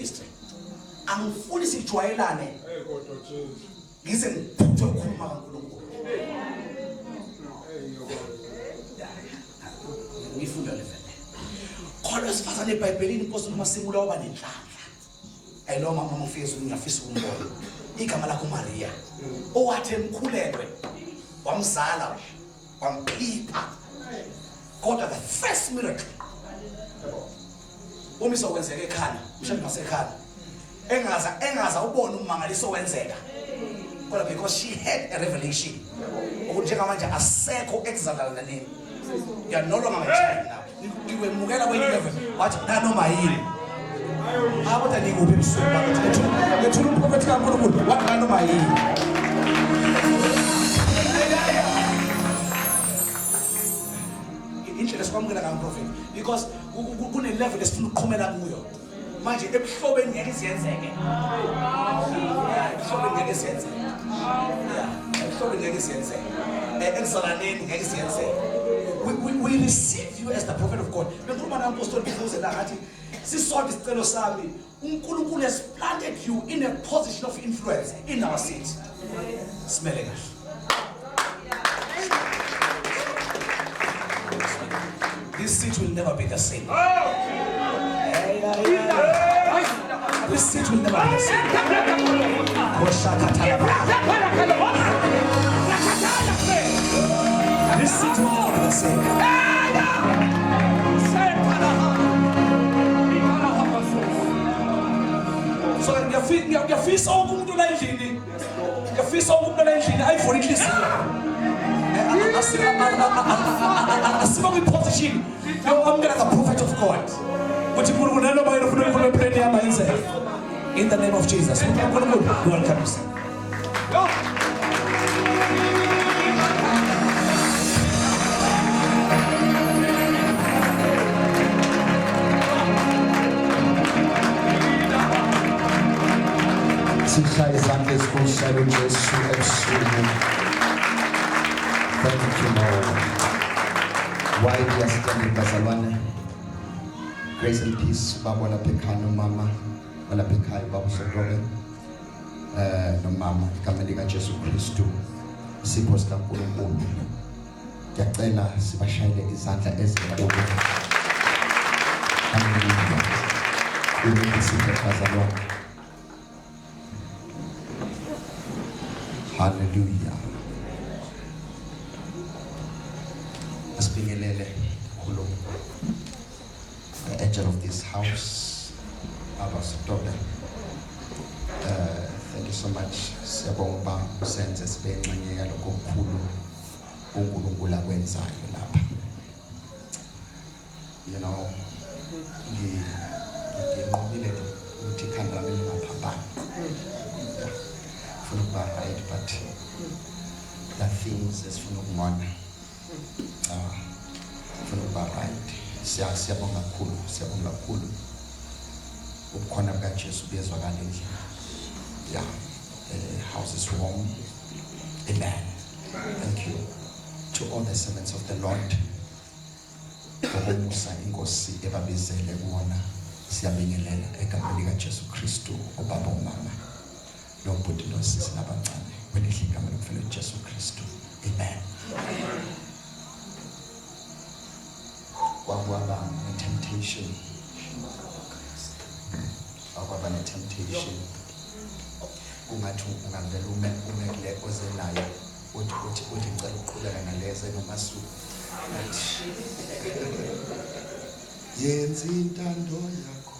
ministry. Angifuni sijwayelane. Ngize ngiphuthwe ukukhuluma kaNkulunkulu. Ngifunda le vele. Khona sifazane eBhayibhelini Inkosi uMasimula waba nenhlanhla. Ayilo mama mfisi ngiyafisa ukumbona. Igama lakho Maria. Owathi emkhulelwe wamzala wamphipha. Kodwa the first miracle. Umisa wenzeka ekhaya, mshana ngasekhaya. Engaza ubona umangaliso wenzeka. Kodwa because she had a revelation. Ukuthi njengamanje asekho exalala nini. You are no longer my child now. Niwemukela kwe-11 wathi nanoma yini. Abona nikuphi emsuku bathi ngethula umprofeti kaNkulunkulu wathi nanoma yini. Indlela sikwamukela kaNkulunkulu because kune level esifuna ukuqhumela kuyo. Manje ebuhlobeni ngeke isiyenzeke. Ebuhlobeni ngeke isiyenzeke. Ebuhlobeni ngeke isiyenzeke. Exalaneni ngeke isiyenzeke. We receive you as the prophet of God. Bengikhuluma naMpostoli Bifuze la ngathi sisonke isicelo sami uNkulunkulu has planted you in a position of influence in our city. Smele kahle. This city will never be the same. This city will never be the same. This city will never be the same. So ngiyafisa umuntu la endlini. Ngiyafisa umuntu la endlini ayivula inhliziyo. Asiba kwi-position yokwamukela the prophet of God. Uthi uNkulunkulu nanoma yena ufuna ukukhuluma empilweni yami ayenzeke. In the name of Jesus. uNkulunkulu welcome you. Sikhaya izandla ezikhoshayo Jesu ebusuku. Thank you, Lord. Why we are standing bazalwane? Grace and peace. Baba lapha ekhaya nomama, lapha ekhaya baba uSodome. Nomama egameni likaJesu Kristu. Sipho sikaNkulunkulu. Ngiyacela sibashayele izandla ezinkulu. Hallelujah. Uyisipho bazalwane. Hallelujah. Asibingelele kulo. The angel of this house, Baba Sotobe. Thank you so much. Siyabonga usenze sibe ingxenye yalokho okukhulu uNkulunkulu akwenzayo lapha. You know, nginqobile ukuthi ikhanda lami lingaphambani. Funa ukuba right, but the things esifuna ukubona. Funa ukuba right. Siyabonga kakhulu. Ukukhona kukaJesu kuyezwakala endlini. Yeah, the house is warm. Amen. Thank you to all the servants of the Lord. Ngomusa inkosi ebabizele kuona. Siyabingelela egameni likaJesu Kristu ubaba umama. Lobhuti nosisi nabancane kwelihle igama lokufela uJesu Kristu. Amen. Kwakwaba ne-temptation. Kwakwaba ne-temptation. Ungathi ungavela ume kule ozelayo uthi ngicela ukuqhubeka naleze nomasuku. Yenza intando yakho.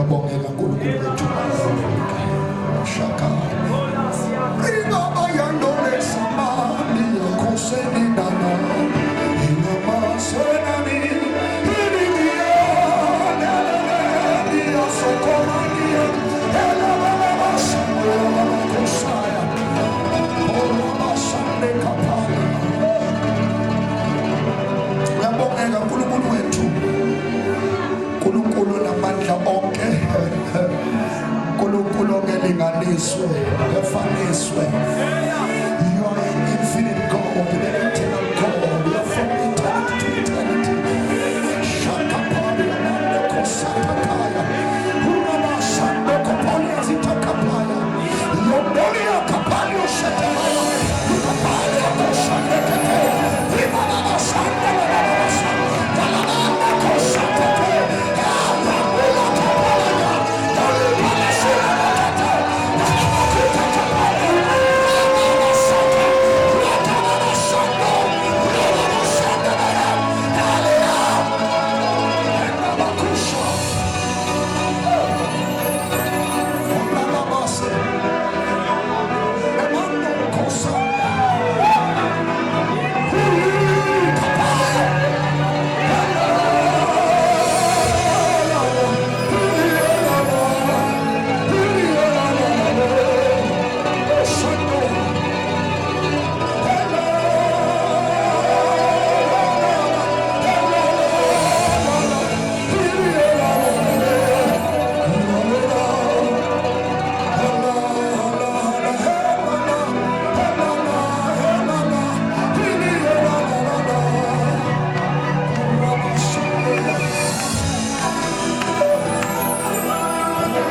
Ngiyabongela uNkulunkulu wethu. Shaka. Ingaba yandole samani yakoseni dana. Ingaba senani. Inidia. Dia sokomania. Elababa samaya kosaya. Orama sande kapala. Ngiyabongela uNkulunkulu wethu. uNkulunkulu namandla onke. uNkulunkulu ongelinganiswe, efaniswe. You are an infinite God, an eternal God. You are from eternity to eternity. Shakapali amanda kosakapaya. Urama sando kopali azitakapaya. Yondoli akapali oshatamaya. Ukapali akosakapaya. Rimana sando lamama sando. Talamanda kosakapaya. Apapula kapaya. Olipala sirabakata. Namakita kapaya. Ramama sando. Ratamama sando. Ramama sando naya. Alea. Namakusha. Onamamase. Emando kosa.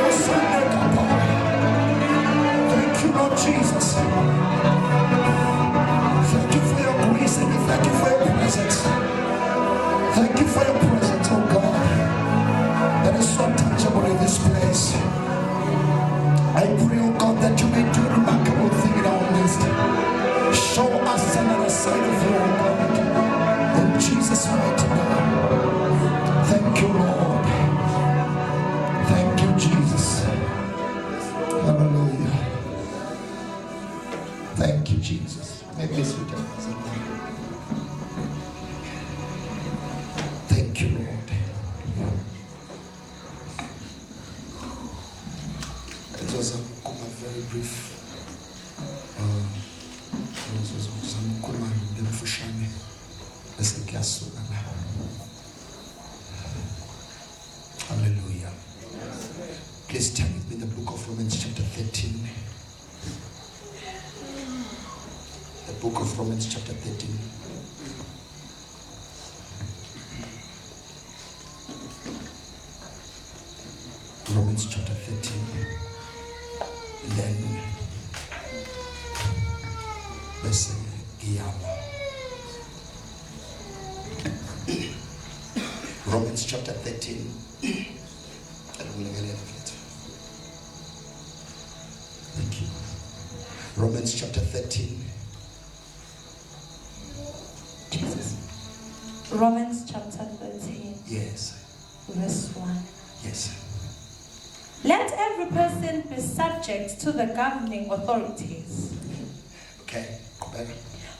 Kapaya. Thank you, Lord Jesus. Thank you for your grace and thank you for your presence. Thank you for your presence, oh God, that is so tangible in this place. I pray, oh God, that you may do a remarkable thing in our midst. Show us another side of you, oh God. In Jesus' mighty name. Thank you, Lord. Thank you, Jesus. Hallelujah. Thank you, Jesus. Maybe it's with you. Thank you, Lord. It was a very brief. Hallelujah. Please turn with me the book of Romans chapter 13. The book of Romans chapter 13. Romans chapter 13. Then verse Romans chapter 13. Thank you. Romans chapter 13. Romans chapter 13, Yes. verse 1. Yes. Let every person be subject to the governing authorities. Okay. Go back.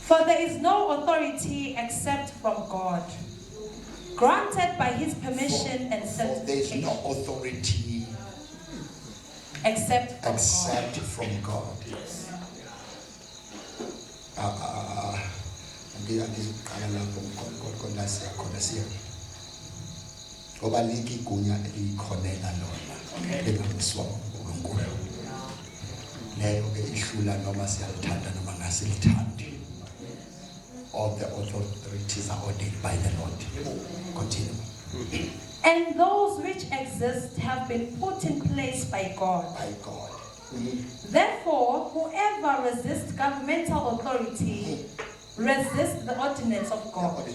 For there is no authority except from God, granted by his permission and For there is certification. no authority Except from except from God. Obaliki igunya elikhonela lona lingamiswa uNkulunkulu. Leyo ke ihlula noma siyalithanda noma ngasilithandi. All the authorities are ordained by the Lord. Continue. And those which exist have been put in place by God. By God. Therefore, whoever resists governmental authority resists the ordinance of God.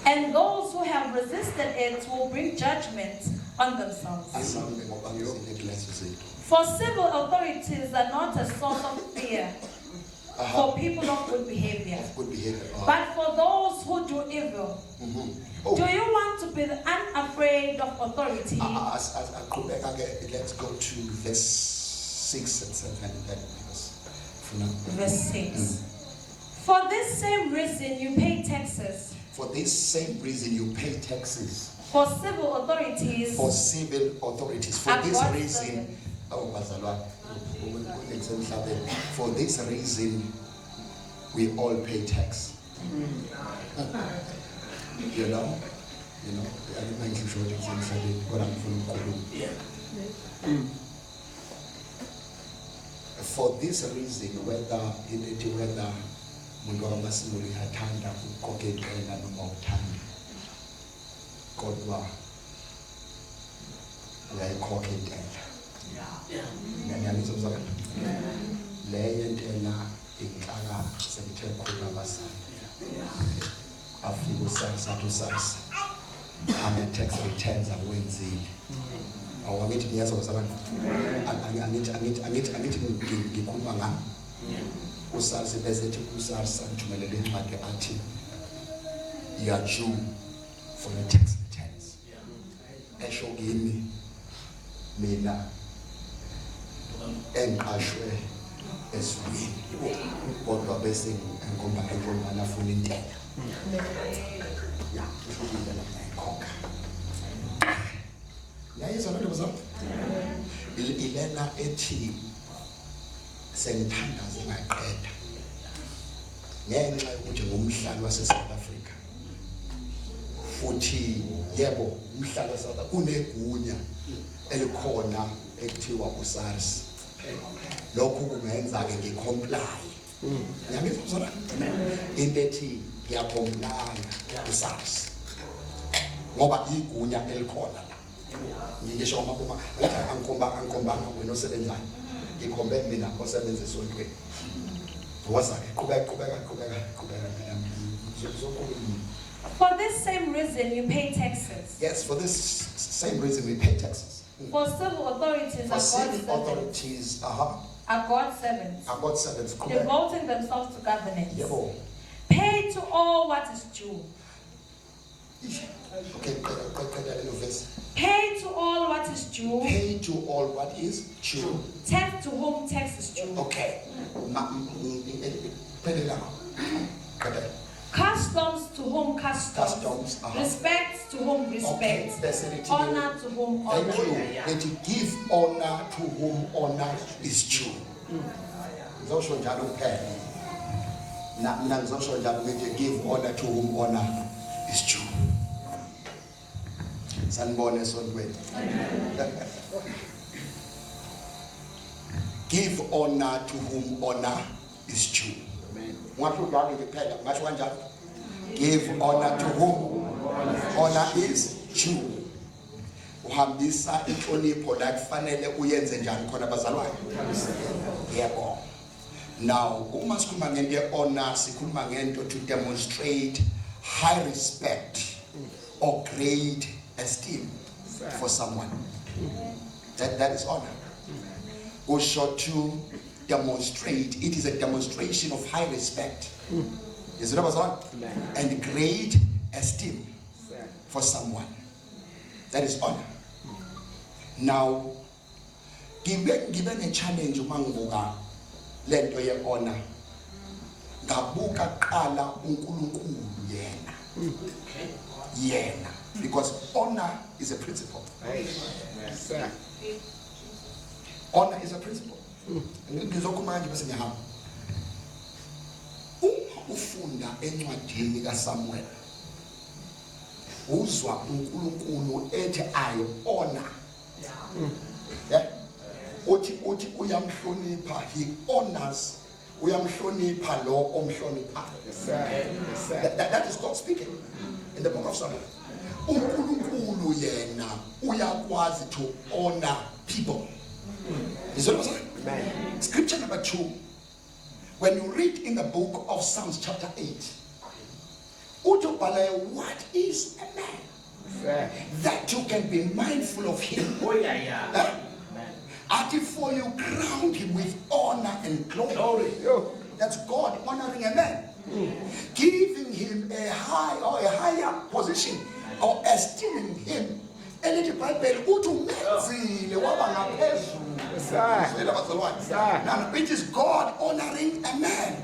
And those who have resisted it will bring judgment on themselves. For civil authorities are not a source of fear, for people of good behavior. Good behavior. But for those who do evil, Oh. do you want to be unafraid of authority? Let's go to verse 6 and 7 then, because for now. Verse 6. For this same reason you pay taxes. For this same reason you pay taxes. For civil authorities. For civil authorities. For this reason. For this reason we all pay tax. You know, for this reason, whether muntu wakamasinguli uyathanda ukukhokhela noma uthanda, kodwa uyayikhokha intela. Ngiyangizwa leyo intela inhlaka sekuthe khona abasana. Afika usasa ama-tax returns akwenzile. Angithi ngiyazwa sabantu. Angithi ngikhuluma ngami. Usasa bese ethi usasa ngithumelele incwadi athi you are due for your tax returns. Esho kimi mina engiqashwe eswini kodwa bese ngomba enkomana afuna intela. Ya, ufuna ukukhokha. Yayizwa lento bazama. Ilena ethi sengithanda zingaqeda. Ngenxa yokuthi ngumhlali wase South Africa. Futhi yebo umhlali wase South Africa kunegunya elikhona ekuthiwa uSARS. Lokhu kungenza ke ngicomply. Ngiyangizwa uzona? Into ethi ngiyacomply uSARS. Ngoba igunya elikhona la. Ngisho uma angikhomba wena osebenzayo. Ngikhombe mina osebenza esontweni. Wasa qhubeka. For this same reason you pay taxes. Yes, for this same reason we pay taxes. For civil authorities are God's servants, devoting themselves to governance. Yebo. Pay to all what is due. Okay, verse. Pay to all what is due. Pay to all what is due. Tax to whom tax is due. Okay. Customs to whom customs. Respect to whom respect. Okay. Honor to whom honor. Thank you. That you give honor to whom honor is due. Ngizosho njalo kuphela. Mina ngizosho njalo ngithi give honor to whom honor is due. Sanibona esontweni. Give honor to whom honor is due. Ngasho njalo kuphela, ngasho kanjalo. Give honor to whom honor is due. Uhambisa inhlonipho la kufanele uyenze njani khona bazalwane? Yebo. Now, uma sikhuluma ngento honor, sikhuluma ngento to demonstrate high respect or great esteem for someone. That is honor. Also to demonstrate, it is a demonstration of high respect. Is it right? And great esteem for someone. That is honor. Now, given a challenge umangibuka lento ye honor. Ngabuka qala uNkulunkulu yena. Because honor is a principle. Honor is a principle. Ngizokhuluma nje bese ngihamba. Ufunda encwadini kaSamuel. Uzwa uNkulunkulu ethi I honor. Yeah. Uthi uyamhlonipha, he honors, uyamhlonipha lo omhlonipha. That is God speaking in the book of Samuel. uNkulunkulu yena uyakwazi to honor people. Is that what I'm saying? Scripture number 2. When you read in the book of Psalms chapter 8, what is a man? That you can be mindful of him. Oh yeah. Until for you crown him with honor and glory. That's God honoring a man. Giving him a high or a higher position or esteeming him. Elithi iBhayibheli uthi umenzile waba ngaphezulu. Now it is God honoring a man.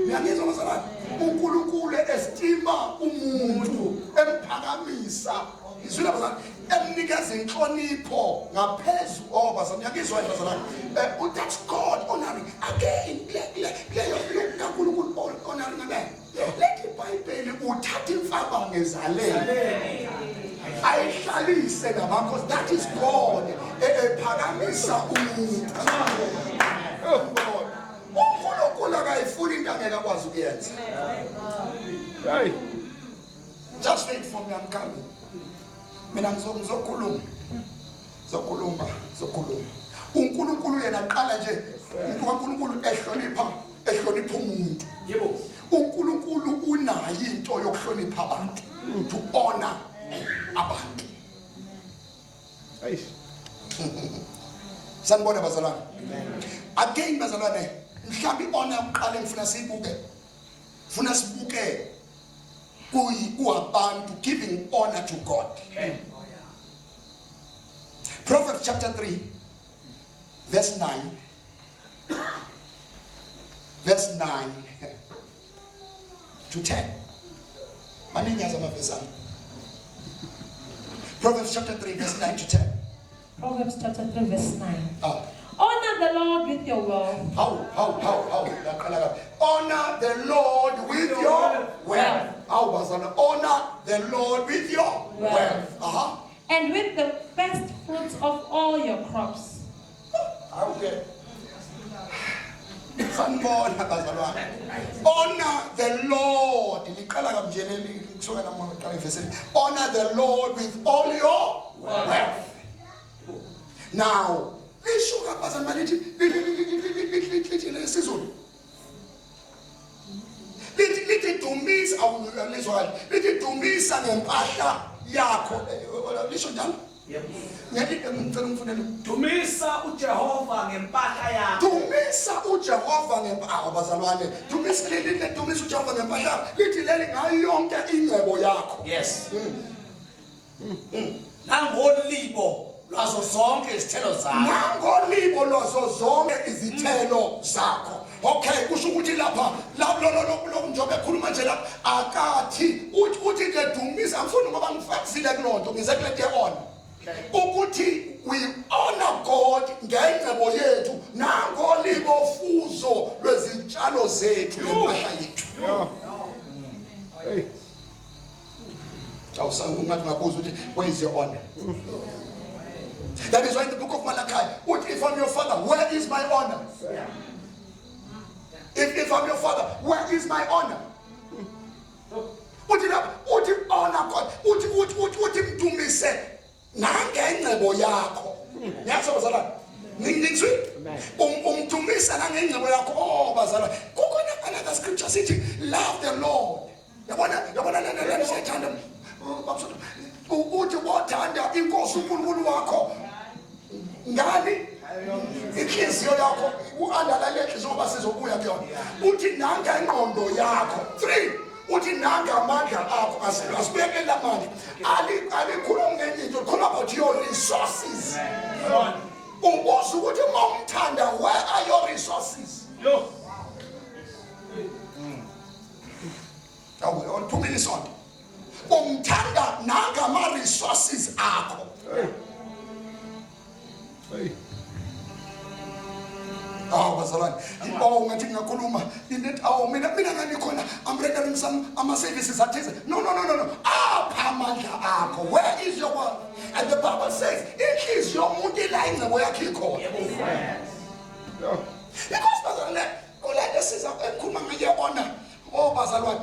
Ngiyangizwa bazalwane. uNkulunkulu estima umuntu emphakamisa. Izwile bazalwane. Emnikeza inhlonipho ngaphezulu bazalwane. Ngiyangizwa bazalwane. That's God honoring again. Leyo uNkulunkulu honoring a man. Lethi iBhayibheli uthatha imfaba ngezalele. Ayihlalise namakhosi. That is God ephakamisa umuntu. uNkulunkulu akayifuni into angeke akwazi ukuyenza. Just wait for me, I'm coming. Mina ngizokhuluma. uNkulunkulu yena aqala nje uNkulunkulu ehlonipha umuntu. Yebo. uNkulunkulu unayo into yokuhlonipha abantu. To honor abantu. Sanibona bazalwane. Again bazalwane, mhlambi honor uqale ngifuna sibuke. Funa sibuke kuabantu, giving honor to God. Proverbs chapter 3 verse 9. Verse 9 to 10. Maningi amavesi. Proverbs chapter 3 verse 9 to 10. Proverbs chapter 3 verse 9. Honor the Lord with your wealth. How? Honor the Lord with your wealth. Honor the Lord with your wealth. And with the first fruits of all your crops. Okay. Honor the Lord. Honor the Lord with all your wealth. Now, Dumisa uJehova ngempahla yakho. Dumisa uJehova ngempahla bazalwane. Dumisa uJehova ngempahla. Lithi leli ngayo yonke ingcebo yakho. Yes. Nangolibo lwazo zonke izithelo zakho. Nangolibo lwazo zonke izithelo zakho. Okay, kusho ukuthi lapha lo njobe ekhuluma nje lapha akathi uthi ke dumisa angifuni ngoba ngifakisile kulonto ngize kulete on. Ukuthi we honor God ngengcebo yethu nangolibo fuzo lwezitshalo zethu ngempahla yethu. Hey. Where is your honor? That is why in the book of Malachi, if I'm your father, where is my honor? If I'm your father, where is my honor? What did honor God? What do me say? Nangengcebo yakho. Ngiyasho bazalwane. Ngizwi? Umthumisa nangengcebo yakho bazalwane. Kukhona another scripture sithi love the Lord. Yabona lena siyithanda. Uthi wathanda inkosi uNkulunkulu wakho. Ngani? Inhliziyo yakho uandala inhliziyo ngoba sizobuya kuyona. Uthi nanga ingqondo yakho. 3 uthi nanga amandla akho asibeke lamandla. Alikhulumi ngenye into, khuluma about your resources. Umbuzo ukuthi mawumthanda, where are your resources? Yo. On 2 minutes on. Umthanda nanga ama resources akho. Hey. Bazalwane. Ngathi ngiyakhuluma into mina nganikhona I'm rendering some services athize. No. Apha amandla akho. Where is your one? And the Bible says inhliziyo yomuntu la ingcebo yakhe ikhona. Because bazalwane kulento siza ekhuluma ngeke honor. Bazalwane.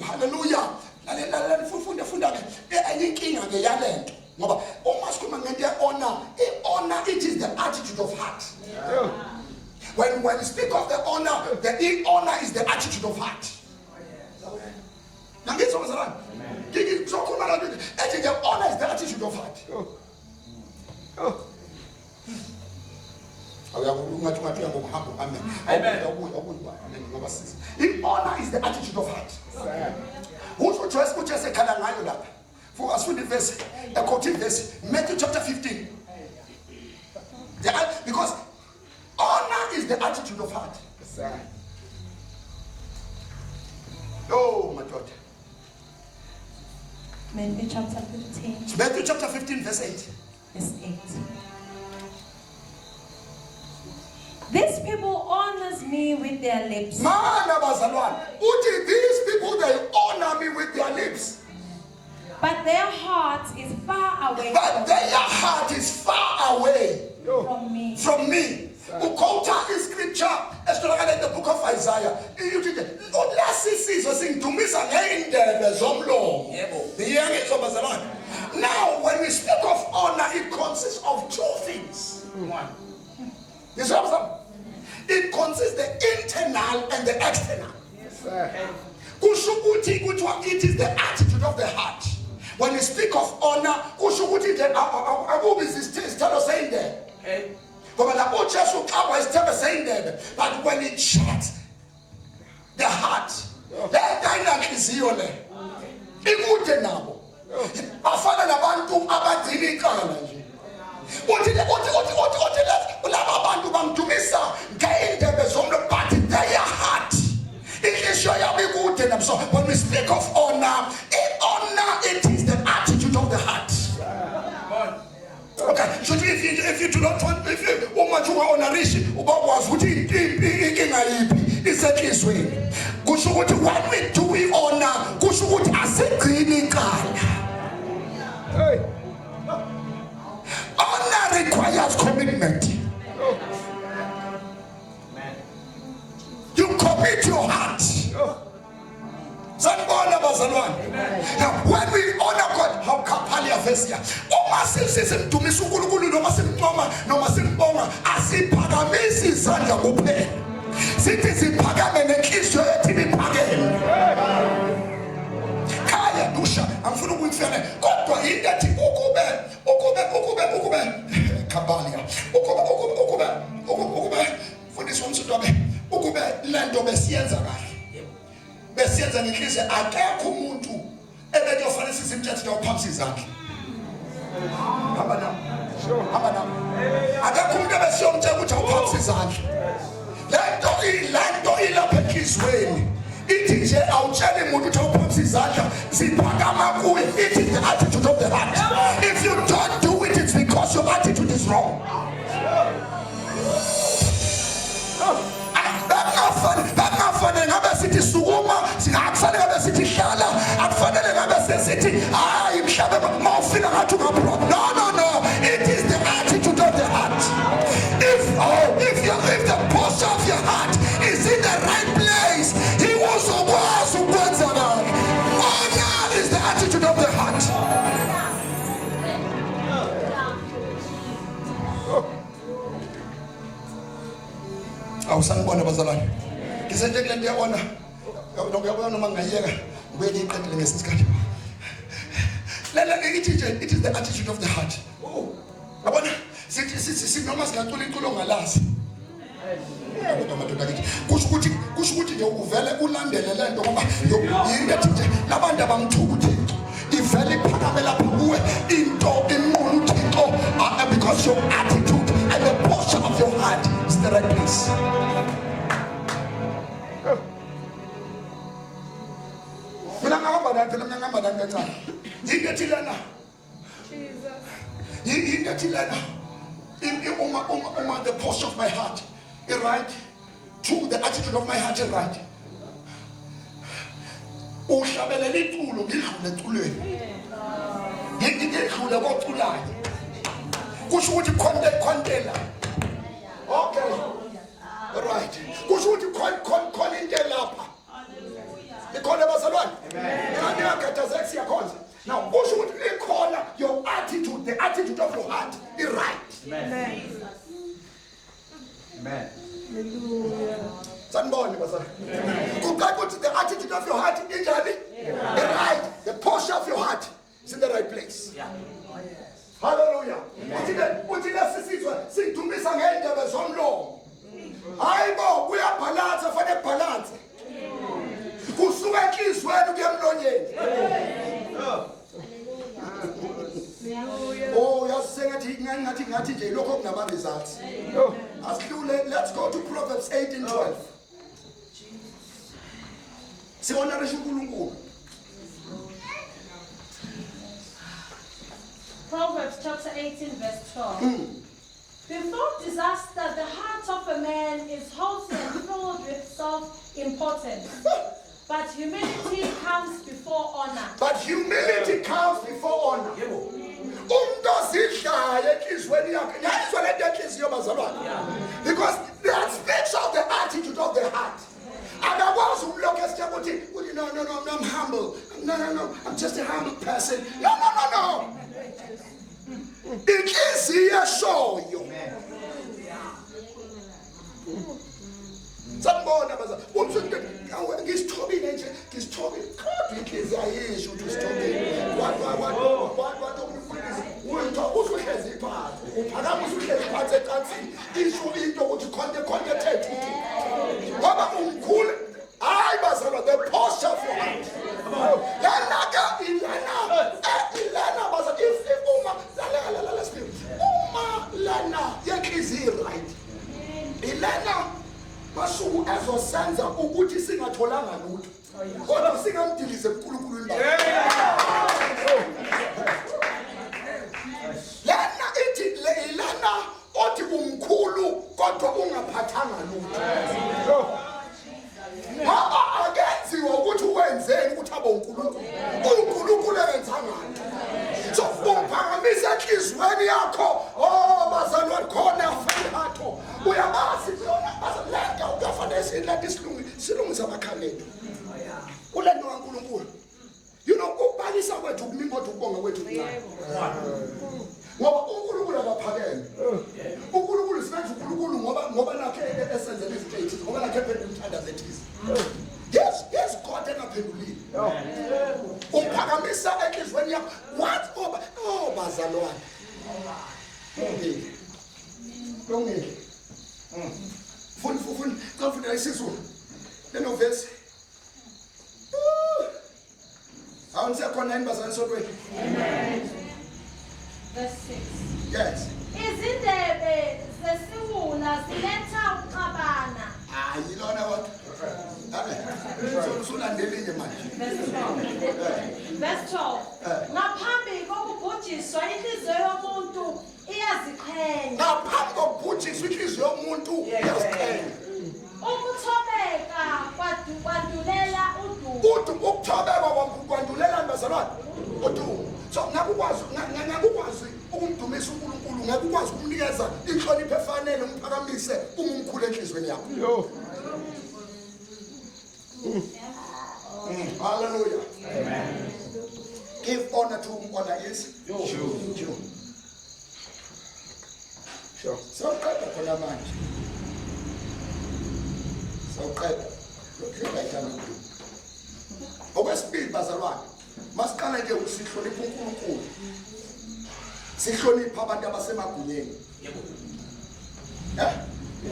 Hallelujah. Lalela funda ke enye inkinga ke yalento ngoba uma sikhuluma ngento honor, it is the attitude of heart. When we speak of the honor is the attitude of heart. Ngizwa bazalwane. Ngizokhuluma la nto ethi the honor is the attitude of heart. Honor is the attitude of heart. Matthew chapter 15. Because honor is the attitude of heart. Oh, my God. Matthew chapter 15. Matthew chapter 15, verse 8. Verse 8. These people honors me with their lips. These people, they honor me with their lips. But their heart is far away. But their heart is far away from me. From me. Ukota is scripture. In the book of Isaiah. Now, when we speak of honor, it consists of two things. One. You see what I'm saying? It consists the internal and the external. It is the attitude of the heart. When we speak of honor, but when it checks the heart, so when we speak of honor, it is the attitude of the heart. Okay, so if you do not want, if you want to honor rich, when we do we honor, honor requires commitment. You commit your heart. Now, when we honor God, how Kapalia Vesia, Omasim to Misukulu, Nomasim Bonga, Asipagamisi Sanja Bupe, Citizen Pagamen and Kiss your TV Pagam. Kaya Dusha, I'm full with Fene, God to eat that Okobe, Kabalia, Okobe, for this one to Okobe, land of Bessienza. Besienza ngikhize akekho umuntu ebeyofanele sisimthethe yophamsi zakhe. Hamba nami. Akekho umuntu ebesiyomthethe ukuthi awuphamsi zakhe. Lento ilapha enhlizweni. Ithi nje awutshele umuntu ukuthi awuphamsi zakhe siphakama kuye. It is the attitude of the heart. If you don't do it, it's because your attitude is wrong. Akufanele ngabe sithi sukuma, akufanele ngabe sithi hlala, akufanele ngabe sithi hayi mhlaba mawufika ngathi ungapro. No. It is the attitude of the heart. If the posture of your heart is in the right place, he was ukwazi ukwenza ngakho. Honor is the attitude of the heart. Awusanibona bazalwane. Ngisenje kule nto yabona. Ngiyabona noma ngiyeka ubeke iqedile ngesikhathi. It is the attitude of the heart. Yabona sithi noma singacula iculo ngalazi. Kusho ukuthi nje uvele ulandele lento ngoba yinto nje labantu abamthuka uThixo. Ivele iphakame lapha kuwe into inkulu uThixo because your attitude and the posture of your heart is the right place. The posture of my heart is right. True, the attitude of my heart is right. Okay. Right. Now, your attitude, the attitude of your heart is right. Amen. Amen. Somebody was the attitude of your heart is right. The posture of your heart is in the right place. Yeah. Hallelujah. Oh, ngathi nje lokho kunama results. Asidlule, let's go to Proverbs 18:12. Sihonorisha uNkulunkulu. Proverbs chapter 18 verse 12. Before disaster, the heart of a man is wholesome and filled with self-importance. But humility comes before honor. But humility comes before honor. Because that speaks of the attitude of the heart. And I was look at no, I'm humble. No, I'm just a humble person. No. It is here show you. Sanibona baza ngisithobile nje ngisithobile kodwa inhliziyo ayisho ukuthi usithobile what usuhlezi phansi uphakama usuhlezi phansi ecansini isho into ukuthi khonde thethe ngoba umkhulu hayi bazalwa the posture of your heart ilana baza if uma lana yenhliziyo right ilana masuku ezosenza ukuthi singatholanga lutho kodwa singamdilize uNkulunkulu lana ithi lana othi umkhulu kodwa ungaphathanga lutho ngoba akenziwa ukuthi wenzeni ukuthi abe uNkulunkulu enzanga so uphakamisa inhliziyweni yakho bazalwane khona afetho uyabazi bazalwane uyafanele silapha silungisa amakhalenda ulento kaNkulunkulu you know ukubalisa kwethu kuningi kodwa ukubonga kwethu kuncane ngoba uNkulunkulu akaphakeme uNkulunkulu sibenza uNkulunkulu ngoba nakhe esenzele izinto ngoba nakhe ephendula umthanda zethu yes God engaphendulile uphakamisa enhliziyweni yakho what bazalwane Longile. Fun. Confidence is one. Then of verse. I want to say connect bazalwane sodwe. Amen. Verse 6. Yes. Izindebe zesiwula ziletha uxabana. Yilona what? Usulandelinye manje. Verse 12. Ngaphambi kokubhujiswa inhliziyo yomuntu iyaziqhenya. Ngaphambi kokubhujiswa inhliziyo yomuntu iyaziqhenya. Ukuthobeka kwandulela udumo. Ukuthobeka kwandulela bazalwane udumo. So ngakukwazi ukumdumisa uNkulunkulu ngakukwazi ukumnikeza inhlonipho efanele umphakamise umkhulu enhlizweni yakho. Hallelujah. Amen. Give honor to whom honor is due. Sure. Sawuqeda khona manje. Sawuqeda. Lokhu bayithanda ukuthi. Okwesibili bazalwane, masiqala nje ukusihlonipha uNkulunkulu. Sihlonipha abantu abasemagunyeni.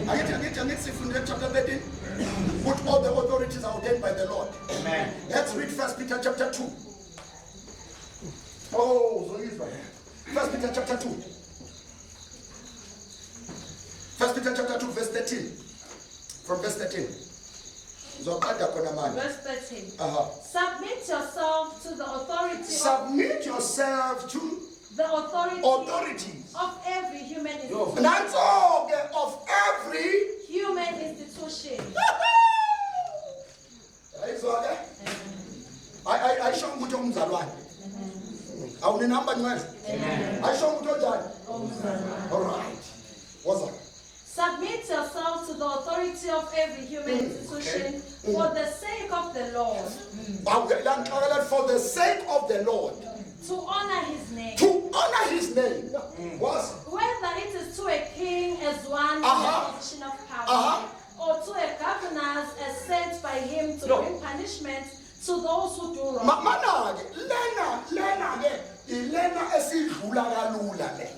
Angithi sifunde chapter 13. Put all the authorities are ordained by the Lord. Amen. Let's read 1 Peter chapter 2. Oh, so Israel. 1 Peter chapter 2. 1 Peter chapter 2 verse 13. From verse 13. Verse 13. Submit yourself to the authority. Submit yourself to the authorities of every human institution. That's all of every human institution. I show you umzalwane. Awuninamba ngcwele. I show you njani? All right. What's that? Submit yourself to the authority of every human institution for the sake of the Lord. For the sake of the Lord. To honor his name. To honor his name. Whether it is to a king as one in a position of power, or to a governor as sent by him to bring punishment to those who do wrong. Lena esidlula kalula le.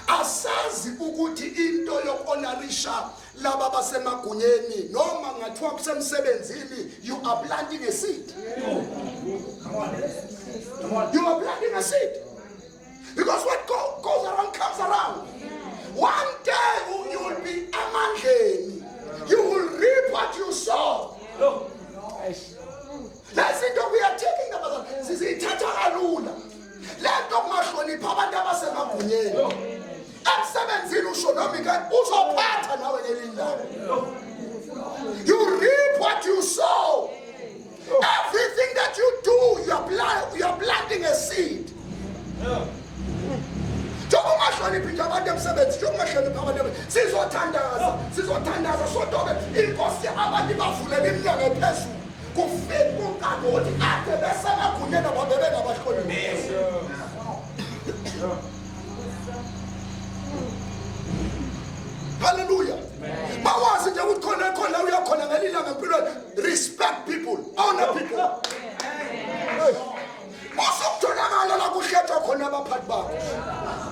Asazi ukuthi into yokuhonorisha laba basemagunyeni noma ngathiwa kusemsebenzini you are planting a seed. You are planting a seed. Because what goes around comes around. One day you will be amandleni. You will reap what you sow. That's it. We are taking the battle. Sisithatha kalula. Lento kungahlonipha abantu abasemagunyeni. Emsebenzini usho noma ikani uzophatha nawe ngelindawo. You reap what you sow. Everything that you do, you are planting a seed. Njokungahloniphi nje abantu emsebenzi, njokungahloniphi abantu sizothandaza sodobe inkosi abantu bavulela iminyango ephezulu. Kufika unkaboti ade besemagunyeni ngoba bengabahloniphi. Hallelujah. Mawazi nje ukuthi khona uyakhona ngelilanga empilweni. Respect people, honor people. Usukutholakala la kuhletshwa khona abaphathi bakho.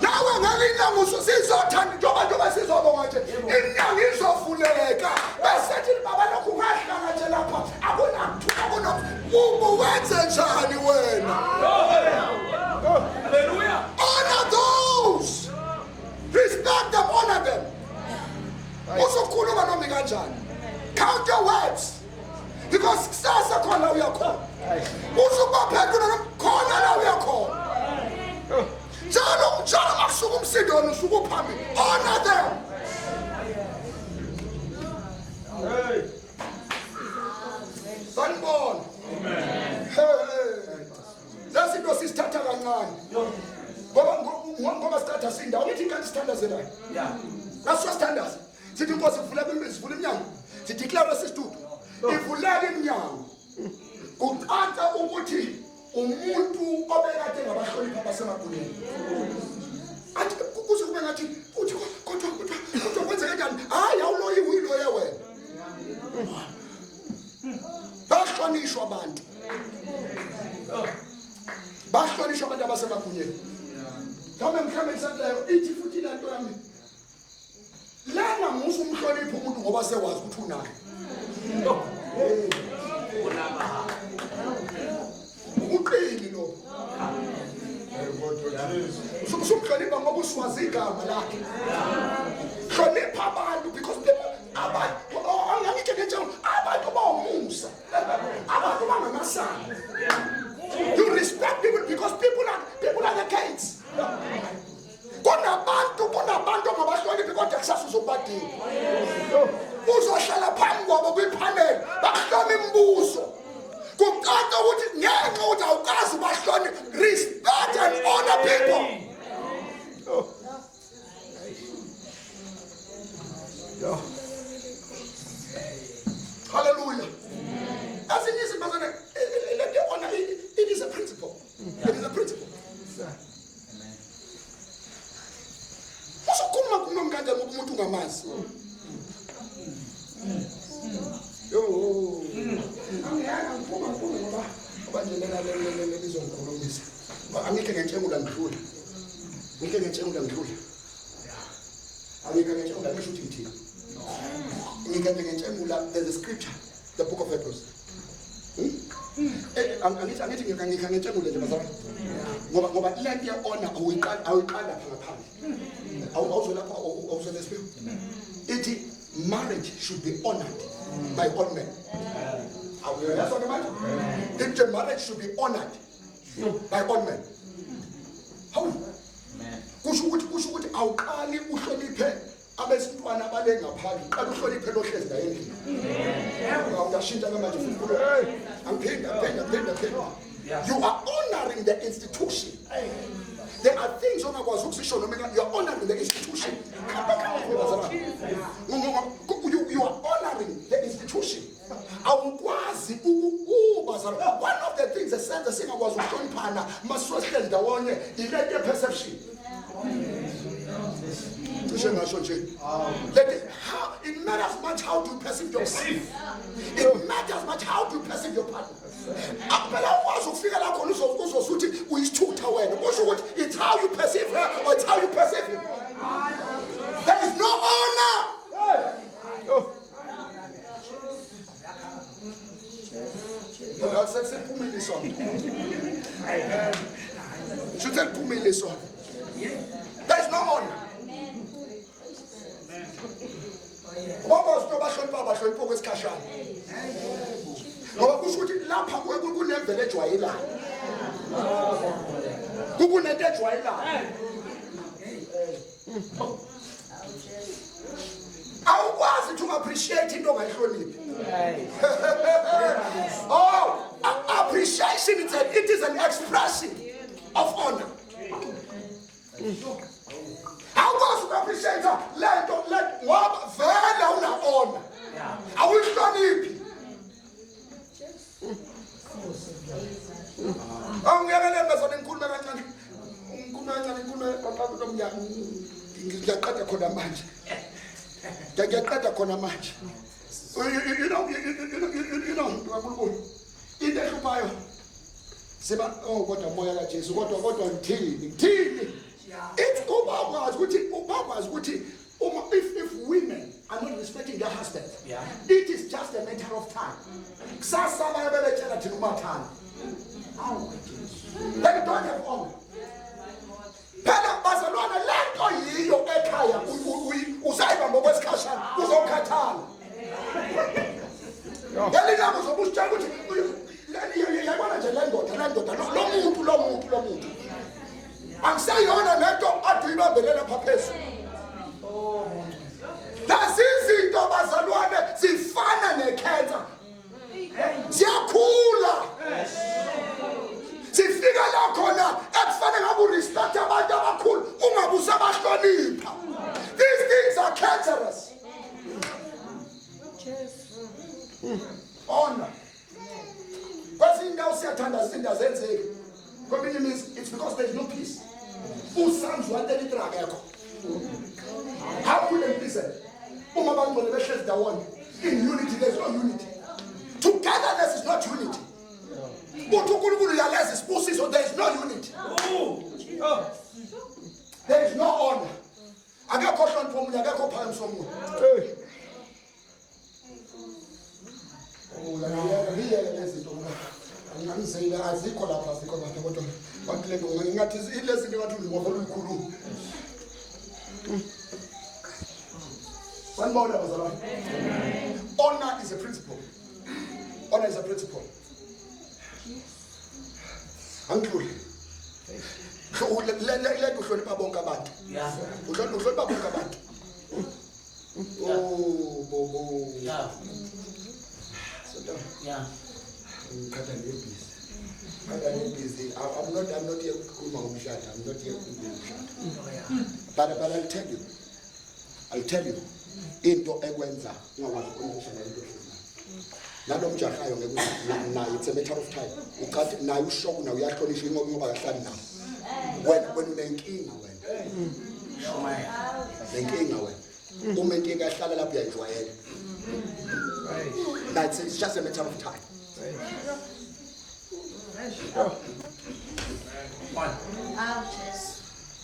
Nawe ngelilanga ususizothanda njengoba sizobonga nje inyanga izovuleka. Bese thi baba lokhu ungahlanga nje lapha akuna wenze njani wena? Hallelujah. Honor those. Respect them, honor them. Usukhuluma noma kanjani? Count your words. Because kusasa khona uyakhona. Usubaphethe khona la uyakhona. Njalo makusuka umsindo wena usuka uphambili. Honor them. Sanibona. Lesi into sisithatha kancane. Ngoba sithatha sindawo ngithi kanti standards la. Yeah. That's what standards. Sithi inkosi ivula iminyango. Sithi declare sisitudu. Ivulele iminyango. Kuqanza ukuthi umuntu obekade ngabahloniphi abasemagunyeni. Athi kuze kube ngathi uthi kodwa kwenze kanjani? Hayi awuloyiwe iloya wena. Bahlonishwa abantu. Bahlonishwa abantu abasemagunyeni. Mhlawumbe ngisathayo ithi futhi lento yami. Lana musu umhloniphi umuntu ngoba sewazi ukuthi unayo. Uqili lo. Usumhlonipha ngoba uswazi igama lakhe. Hlonipha abantu because abantu angithi abantu bawumusa. Abantu bangamasana. You respect people because people are the gates. Kunabantu ngabahloniphi kodwa kusasa uzobadinga. Uzohlala phambi kwabo kwiphaneli bakuhloma imibuzo. Kuqala ukuthi ngenxa ukuthi awukazi bahloniphi. Respect and honor people. Hallelujah. As it is, honor, it is a principle. It is a principle. Usukhuluma kunomkanje ngokumuntu ngamazi. Angiyanga ngiphuma ngoba abanje lena lizongikhulumisa. Angike ngentshengula ngidlula. Ngike ngentshengula ngidlula. Angike ngentshengula ngisho ukuthi ngithini. Ngike ngentshengula there's a scripture, the book of Hebrews. Angithi ngike ngentshengula nje bazalwane. Ngoba lento ya honor awiqala phakathi. Awuzolapha awuzolesipho. Ithi marriage should be honored by all men. That's what I meant. Ithi marriage should be honored by all men. How? Kusho ukuthi awuqali uhloniphe abesintwana abale ngaphandle. Qala uhloniphe lo hlezi la endlini. Awudashintsha manje futhi. Angiphinda. You are honoring the institution. There are things on our position. You are honoring the institution. You are honoring the institution. One of the things that said the singer was must the perception. It matters much how to perceive your partner. It matters much how to perceive your partner. It's how you perceive her or it's how you perceive him. There is no honor. abahlonipha abahlonipha kwesikhashana. Ngoba kusho ukuthi lapha kunemvelo ejwayelayo. Kukunento ejwayelayo. Awukwazi to appreciate into ongayihloniphi. Oh, appreciation it is an expression of honor. Awukwazi to appreciate lento ngoba vele una honor. Awuyihloniphi. Angiyakele bezona inkulumo kancane. Inkulumo kancane inkulumo kancane nomnyaka. Ngiyaqeda khona manje. Ngiyaqeda khona manje. You know, into ehluphayo siba kodwa moya kaJesu kodwa ngithini it's ubakwazi ukuthi if women are not respecting their husband, it is just a matter of time. Kusasa bayabetshela thina umathanda. They don't have honor. Phela bazalwana lento yiyo ekhaya usayiba ngokwesikhashana uzokhathala. Yalina uzobusha ukuthi yayibona nje le ndoda lo muntu. Angisayona lento aduyibambele lapha phezulu. Izinto bazalwane zifana nekhensa. Ziyakhula. Sifika la khona ekufanele ngabe urespect abantu abakhulu ungabusa abahlonipha. These things are cancerous. Honor. Kwezinye indawo siyathanda izinto zenzeke. Kweminye imizi it's because there is no peace. Usamzi wantelitra akekho. How could they listen? Uma bangcwele behlezi ndawonye. In unity there is no unity. Togetherness is not unity. But uNkulunkulu uyaleza isibusiso there is no unity. There is no honor. Akekho hlonipha omunye akekho phakathi somunye. Angizeyila azikho lapha kodwa bakulento ngathi ilezi into ngathi ulimovo olukhulu. Sanibona bazalwane. Honor is a principle. Honor is a principle. Angikhulu. Let uhlonipha bonke abantu. Uhlonipha bonke abantu. Oh, bobo. Yeah. I'm not here kukhuluma ngomshado. I'm not here kukhuluma ngomshado. But I'll tell you into ekwenza ungakwazi ukumshada into ehlezi. Nalo mjahayo naye it's a matter of time. Uqathi naye ushoku nawe uyahlonishwa ngoba akahlali nawe. When unenkinga wena. Nenkinga wena. Uma inkinga ihlala lapho uyayijwayela. It's just a matter of time.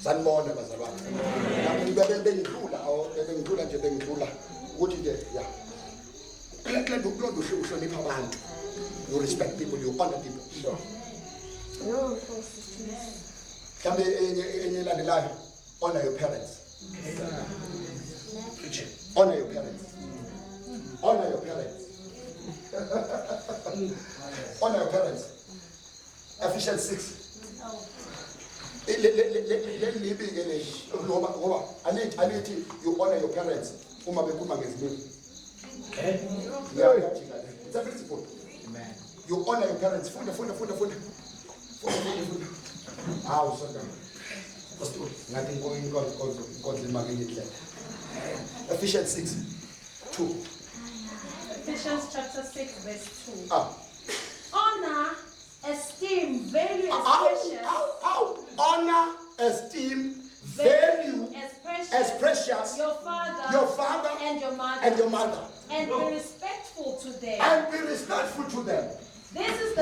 Sanibona bazalwane. Nami bengidlula ukuthi nje ya. Kulento uhlonipha abantu. You respect people, you honor people. Sure. Kambe enye landelayo, honor your parents. Honor your parents. Honor your parents. Honor your parents. Ephesians 6. You honor your parents. Okay. It's a principle. Amen. You honor your parents. Funda. How so? Nothing going on. Ephesians 6:2. Ephesians chapter 6, verse 2. Ah. Honor, esteem, value as precious. Honor, esteem, value as precious. Your father and your mother. And be respectful to them. This is the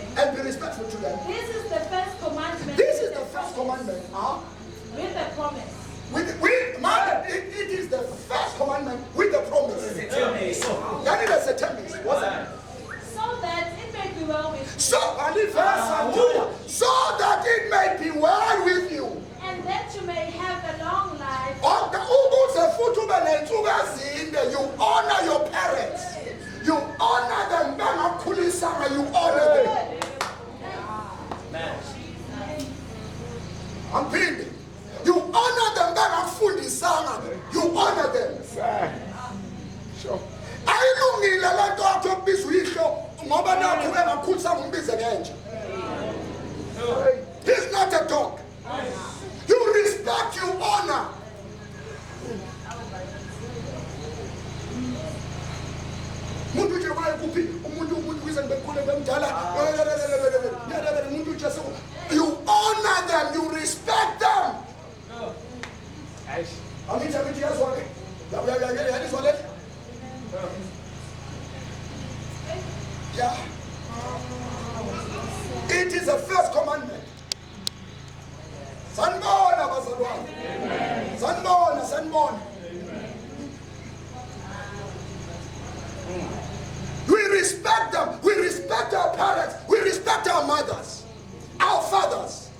and be respectful to them. This is the first commandment. With a promise. It is the first commandment with the promise. That is the sentence. What's that? So that it may be well with you. So that it may be well with you. And that you may have a long life. You honor your parents. You honor them. You honor them. I'm being. You honor them. You honor them. Sure. He's not a dog. You respect, you honor. You honor them, you respect them. Yeah. It is the first commandment. Sanbona bazalwane. Sanbona. We respect them. We respect our parents. We respect our mothers, our fathers.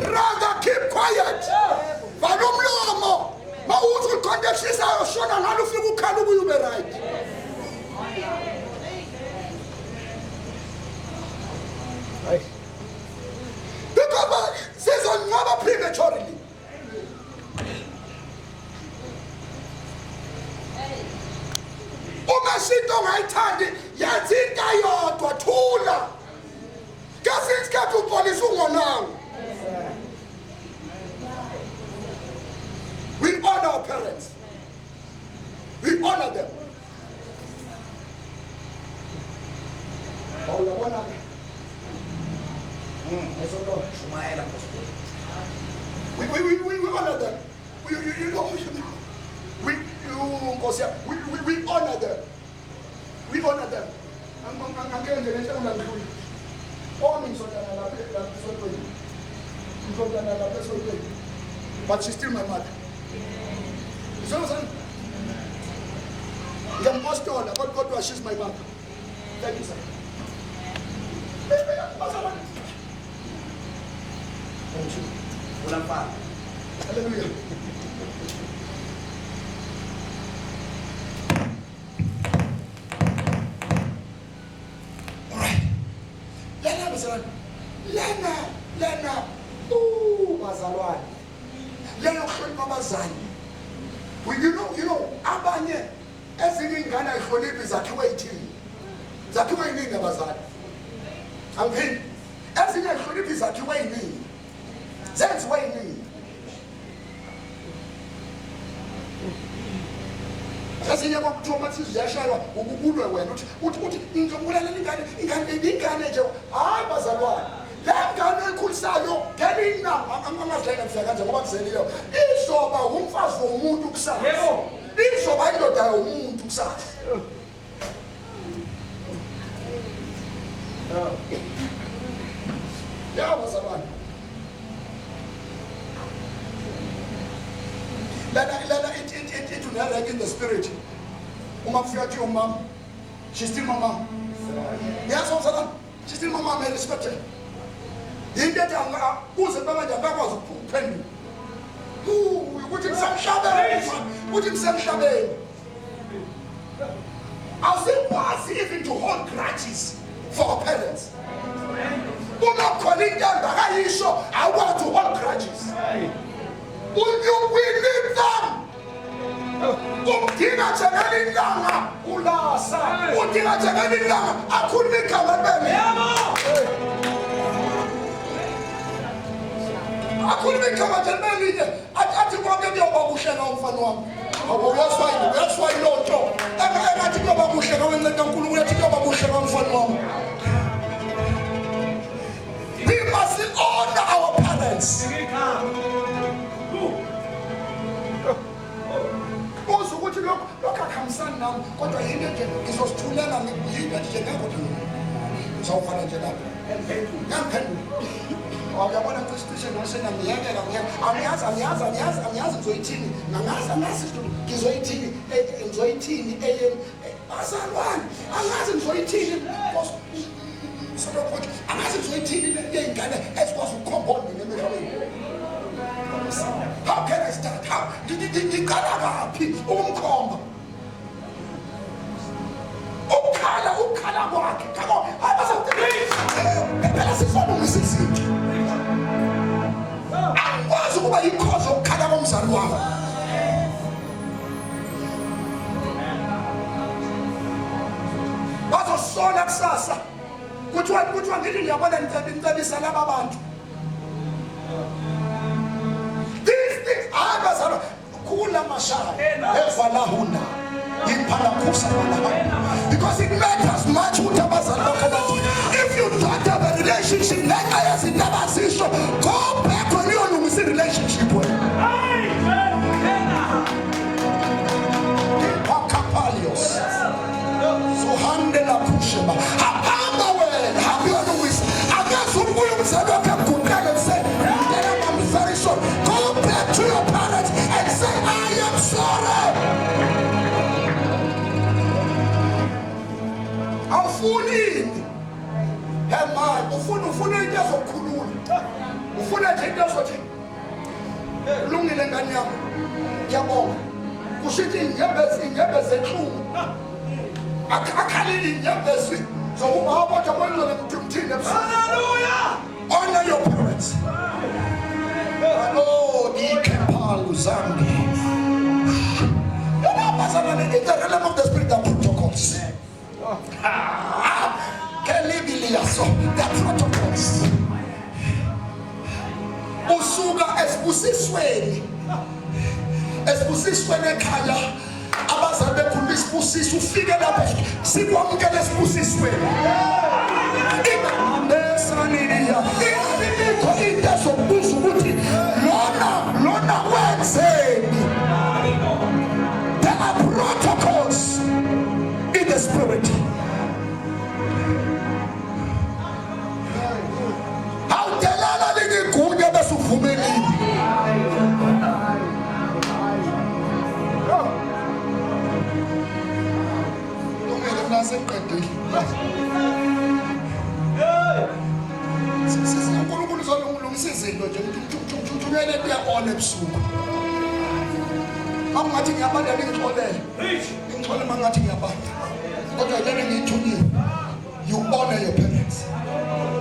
Rather keep quiet. Because season never prematurely. Umashito ngayithandi yazinto ayodwa thula. Kasikhethe upolisi ungonanga. We honor our parents. We honor them. Oh, you honor them. We honor them. We honor them. We honor them. But she's still my mother. You see what I'm saying? The most honor, but God, she's my mother. Thank you, sir. Thank you. Hallelujah. All right. Lena. Ooh, bazalwane. Lena kuhlonipha abazali. You know, abanye ezinye ingane ayihloniphi zakhiwe yithini. Zakhiwe yini abazali? Amphini. Ezinye ayihloniphi zakhiwe yini. Zenziwe yini. Ezinye kwakuthiwa mathi ziyashaywa ukulwe wena uthi ngizombulela ingane nje hayi bazalwane. Lengane ekhulisayo ngelinga amadlela kufika kanje ngoba kuzeliyo izoba umfazi womuntu kusasa. Yebo. Izoba indoda yomuntu kusasa. Yeah, bazalwane. Lena it will not in the spirit. Uma kufika kuyo mama. She's still my mom. Yes, bazalwane. She's still my mom, I respect her. Indeed, who's a mama that was a penny? Who would him some shabby? Would him some shabby? As it was even to hold grudges for our parents. We're not calling them back. I want to hold grudges. Will you need them? Utina changani langa ulasa. Utina changani langa akuni kamabeli. Akuni kamabeli. Ati kwa nini wabusha na mfano wangu? That's why no job. Ati kwa wabusha na wengine nkulu ati kwa wabusha na mfano wangu. We must honor our parents. nami kodwa yini nje ngizosithulela ngiyini nje ngakho uzawufana nje lapho ngemphendula uyabona cishe ngishena ngiyekela angiyazi ngizoyithini ngizoyithini bazalwane angazi ngizoyithini sokuthi angazi ngizoyithini ley'ngane ezikwazi ukukhombola nemhlabeni. How can I start? How? Ngiqala kaphi umkhomba? Ukhala kwakhe. Come on. Phela sizolungisa izinto. Angikwazi ukuba yikhozi ukukhala komzali wami. Bazosola kusasa. Kuthiwa ngithi ngiyabona ngicebisa laba bantu. Abazalwa kula mashaya evalahuna impalakusa balaba because it matters much ukuthi abazalwa bakho if you don't have a relationship ngenxa yezinto abazisho go back when uyolungisa i-relationship wena wakapalios sohandela kusheba hapamba wena habiyolungisa akazi ukubuya umzali wakhe akugugele say I'm very sorry. Go back to your parents and say, I am sorry. Awufuni. Hey man, ufuna into ezokhulula. Ufuna nje into ezothi lungile ngani yami. Ngiyabonga. Kushithi inyembezi enhlungu. Akhalile inyembezi zokuba abodwa bonke mthini ebusuku. Hallelujah. Honor your parents. Oh, Ikepalu Zambi. In the realm of the spirit, there are protocols. There are protocols. Usuga esibusisweni ekhaya abazali bekhuluma isibusisi ufike lapho sikwamukele esibusisweni. Into sokubuza ukuthi lona wenzeni. There are protocols in the spirit. Awudelala lingigunya bese uvumelile. Lungile naseqedile. uNkulunkulu uzolungisa izinto nje uthumele kuyona ebusuku. Angathi ngiyabanda ngixolele. Ngixolele mangathi ngiyabanda. Kodwa yena ngiyithulile. You honor your parents.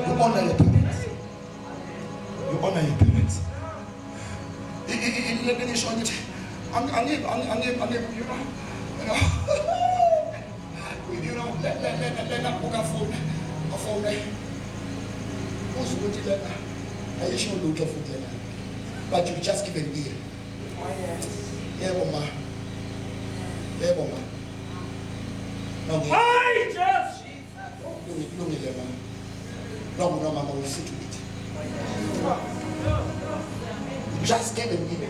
You honor your parents. You honor your parents. Let me show you. You know, let book a phone. Who's going to let I should look at it, but you just give it here. Yeah, Mama. Yeah, Mama. I just look at them. No, Mama will sit with it. Just give it here.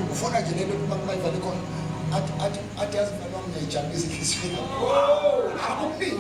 Before I get able to come by the con, I just found my Chinese history. How big?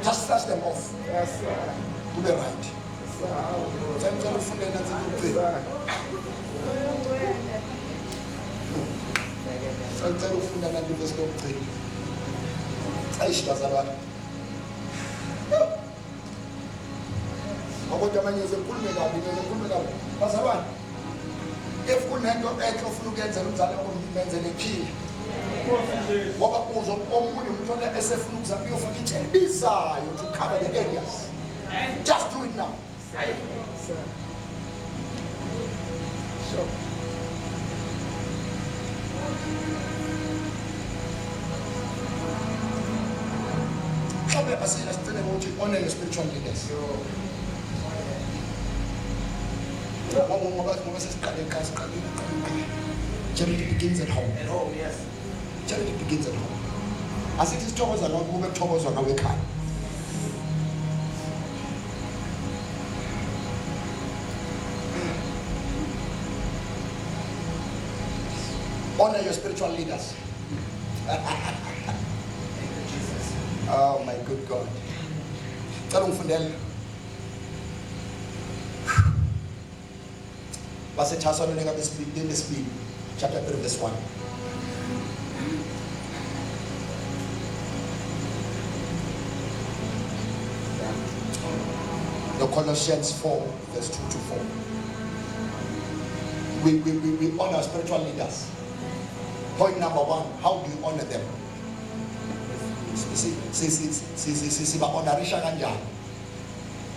Just touch them off. Yes, sir. To the right. If kunento enhle ufuna ukwenza umzali wakho menzele iphile. Ngoba uzwa omunye umntwana esefuna ukuzama uyofaka itheli bizayo to cover the areas. Just do it now. Sure. Honor your spiritual leaders. Charity begins at home. At home, yes. Charity begins at home. As it is towards the Lord, move towards the Lord. Honor your spiritual leaders. Oh my good God. Tell them Verse chapter 3 verse 1. The Colossians 4 verse 2 to 4. We honor spiritual leaders. Point number 1, how do you honor them?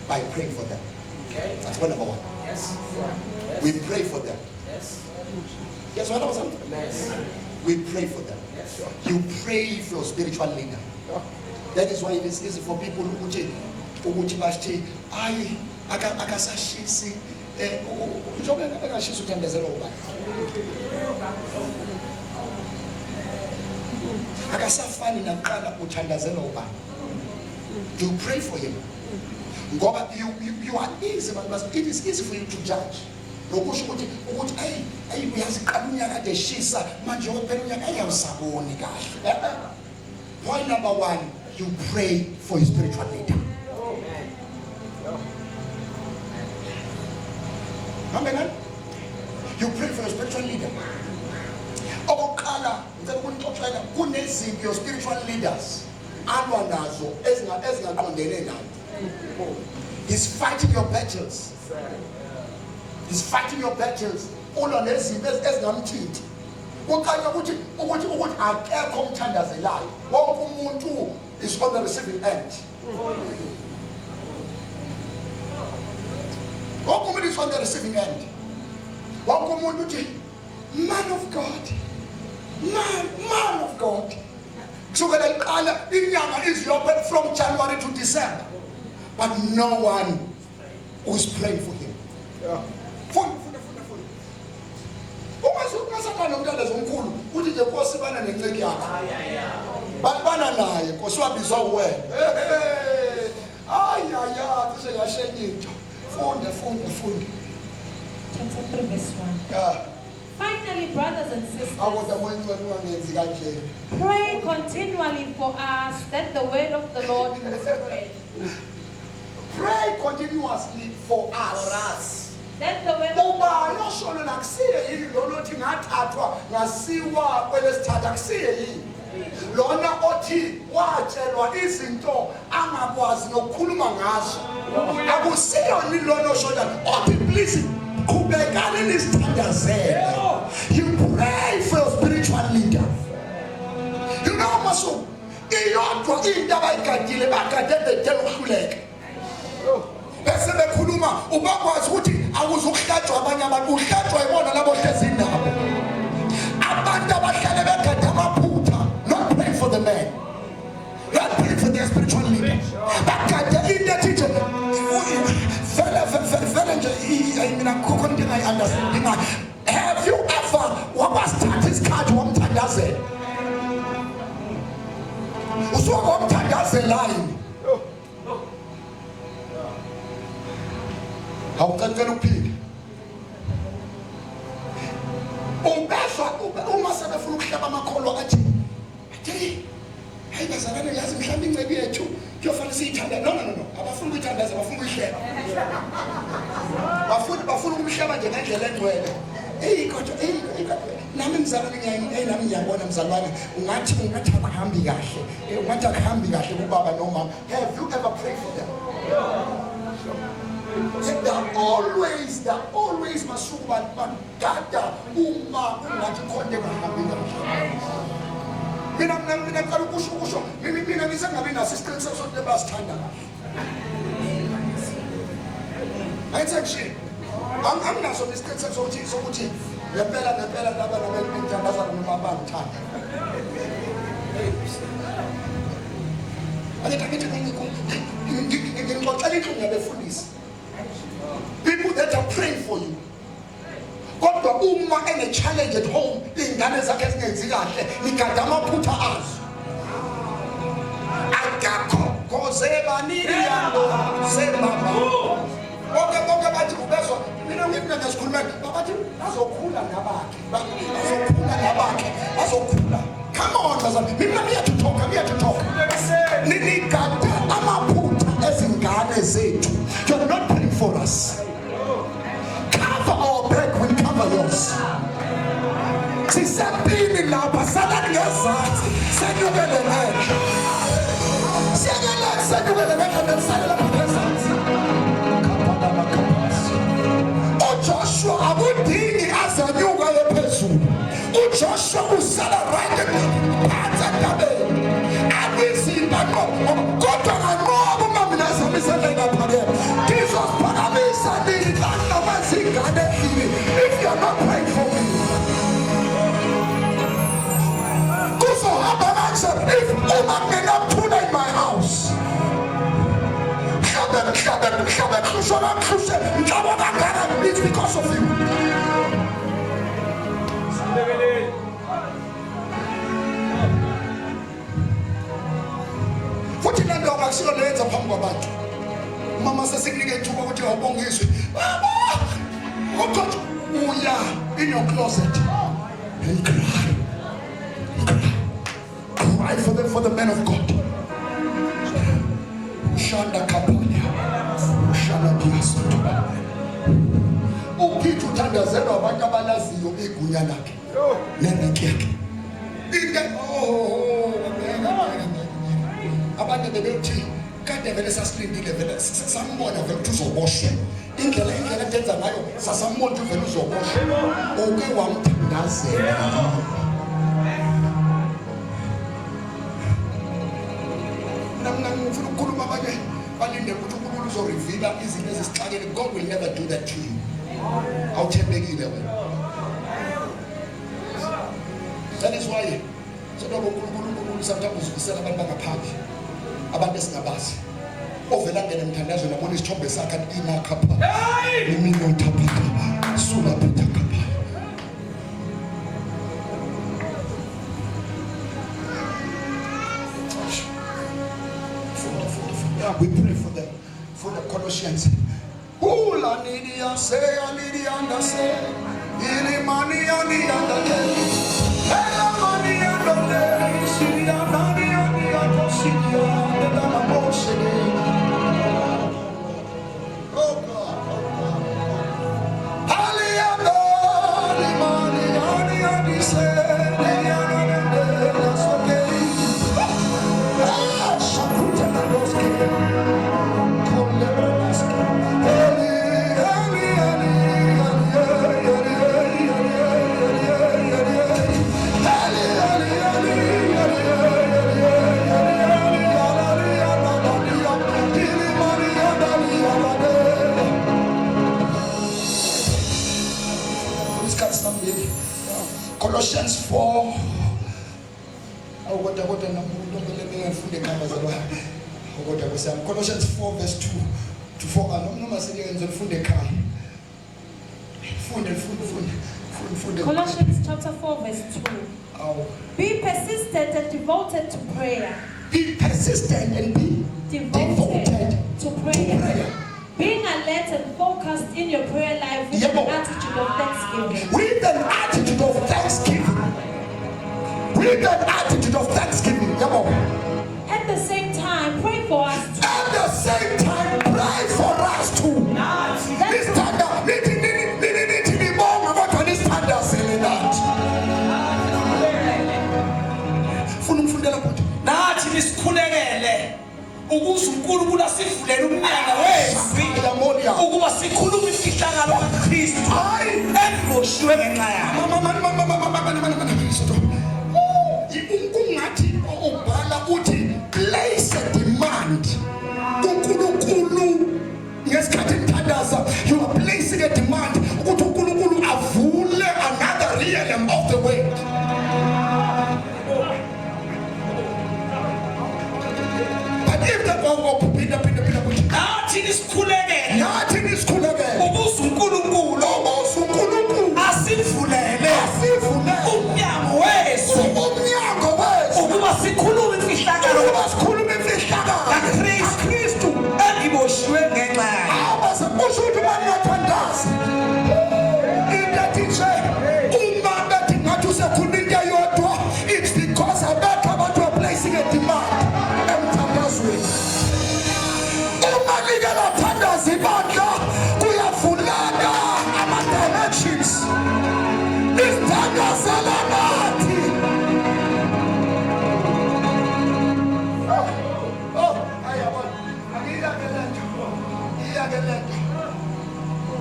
By praying for them. Okay. That's point number 1. Yes. We pray for them. Yes. Yes, what was that? Yes. We pray for them. Yes. You pray for your spiritual leader. That is why it is easy for people who say, you pray for him. You are easy, but it is easy for you to judge. Point number 1, you pray for your spiritual leader. Amen. You pray for your spiritual leader. Your spiritual leaders. He's fighting your battles. He's fighting your battles. All on this is on the receiving end. One is on the receiving end. Man of God. Man of God. So when I is open from January to December. But no one was praying for him. Yeah. Chapter 3 verse 1. Finally, brothers and sisters, pray continually for us that the word of the Lord will spread. Pray continuously for us. That the word of Lona othi watshelwa izinto angakwazi nokukhuluma ngazo akusiyoni lona oshoda othi please qhubekani nisithandazele. You pray for your spiritual leader. You know maso iyodwa into abayigadile bagadele dela ukuhluleka bese bekhuluma ubakwazi ukuthi awuzukuhlatshwa abanye abantu uhlatshwa ibona labo hlezi nabo abantu abahlale begade amaphutha. Not praying for the man, not praying for their spiritual leader. But in the teacher, I understand. Have you ever what was his card one time does it? So one time does a line. How can you repeat? No. Abafuna ukuthandaza abafuna ukuhleba. Bafuna ukuhleba nje ngendlela engcwele. Kodwa nami mzalwane nami ngiyabona mzalwane ungathi akuhambi kahle. Ungathi akuhambi kahle kubaba nomama. Have you ever prayed for them? They're always masuku bagada uma ungathi khonde kuhambi kahle. mina qala ukusho mina ngisengabi naso isiqiniseko sokuthi basithanda ayithathi anginaso isiqiniseko sokuthi ngempela laba nabentandazana noma abangithanda people that are praying for you. Kodwa uma ene challenge at home ingane zakhe ezingenzi kahle igada amaphutha azo akakho koze banini yando sebaba bonke bathi ubezwa mina ngifuna ngesikhuluma bathi bazokhula nabakhe bazokhula come on bazana mina ngiyathutoka ninikada amaphutha ezingane zethu. You're not praying for us. Cover our back, we cover yours. Sisebini lapha salani ngezansi senyukele ngeke senyukele ngeke nesalela ngezansi uJoshua akudingi azanyuka ephezulu uJoshua usala right phansi entabeni abizinda kodwa nganqoba uma mina samisele ngaphakeme Jesus phakamisa nina namazingane endlini if you are not praying for me kuzohamba kanje if uma ngingaphula in my house it's because of you. Futhi lento akusilo lenza phambi kwabantu mama sesinike ithuba ukuthi awubongiswe baba uqoqo uya in your closet and cry for the men of God. Shanda kapanya shanda biaso uphithi uthandazelwa abantu abalaziyo igunya lakhe nenike yakhe abantu bebethi kade vele sasilindile vele sambona vele ukuthi uzoboshwa indlela etenza ngayo sasambona ukuthi vele uzoboshwa uke wamthandazela ngifuna ukukhuluma abanye balinde ukuthi uNkulunkulu uzorivila izinto ezisixakile. God will never do that to you. Awuthembekile wena. That is why sodoba uNkulunkulu sometimes uzisela abantu bangaphandle abantu esingabazi ovela ngene emthandazweni abona isithombe sakhe athi inakhapha imini uthapha sula phutha kapha. We pray for the Colossians. Ula nidia say anda say ili mani anda day. Ela mani anda day. Sidia nani anda sidia anda na moshe. Oh God. Ali anda li mani anda say ili anda day. That's okay. Shakuta na doske. Colossians 4. Colossians 4 verse 2 to 4. Colossians chapter 4 verse 2. Be persistent and devoted to prayer. Be persistent and be devoted to prayer. Being alert and focused in your prayer life with an attitude of thanksgiving. With an attitude of thanksgiving. With an attitude of thanksgiving. At the same time, pray for us too. At the same time, pray for us too. This standard. Nathi nisikhulekele ukuze uNkulunkulu asivulele umnyango wezwi ukuba sikhulume imfihlakalo kaKristu endiboshiwe ngenxa yakhe. nathi nisikhulekele ubuza uNkulunkulu asivulele umnyango wethu ukuba sikhulume imfihlakalo kaKristu engiboshiwe ngenxa it's because abantu are placing a demand emthandazweni. Uma like bathandaza ibandla kuyavuleka ama-directions. Isithandazela nathi. Ayabona.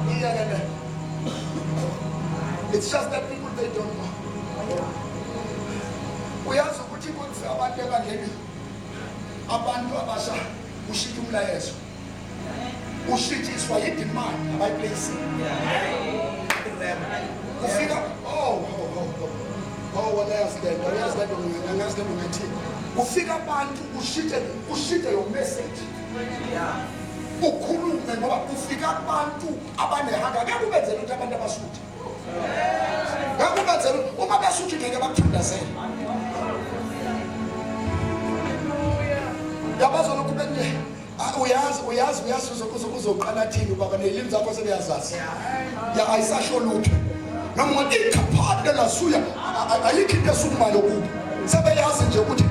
Iyakele. It's just that people, they don't know. Uyazi ukuthi kuthi abantu ebandleni abantu abasha ushithi umlayezo ushithiswa yidemand abayiplace ufika wena yazi ngathi ufika abantu ushite your message ukhulume ngoba ufika abantu abanehanga ngeke ubenzele ukuthi abantu abasuthi ngeke ubenzele uma basuthi ngeke bakuthandazele yabazona kubene uyazi uzoqala thini baba nelimi zakho sebeyazazi ya ayisasho lutho noma ikhaphade lasuya ayikho into esukuma lokuba sebeyazi nje ukuthi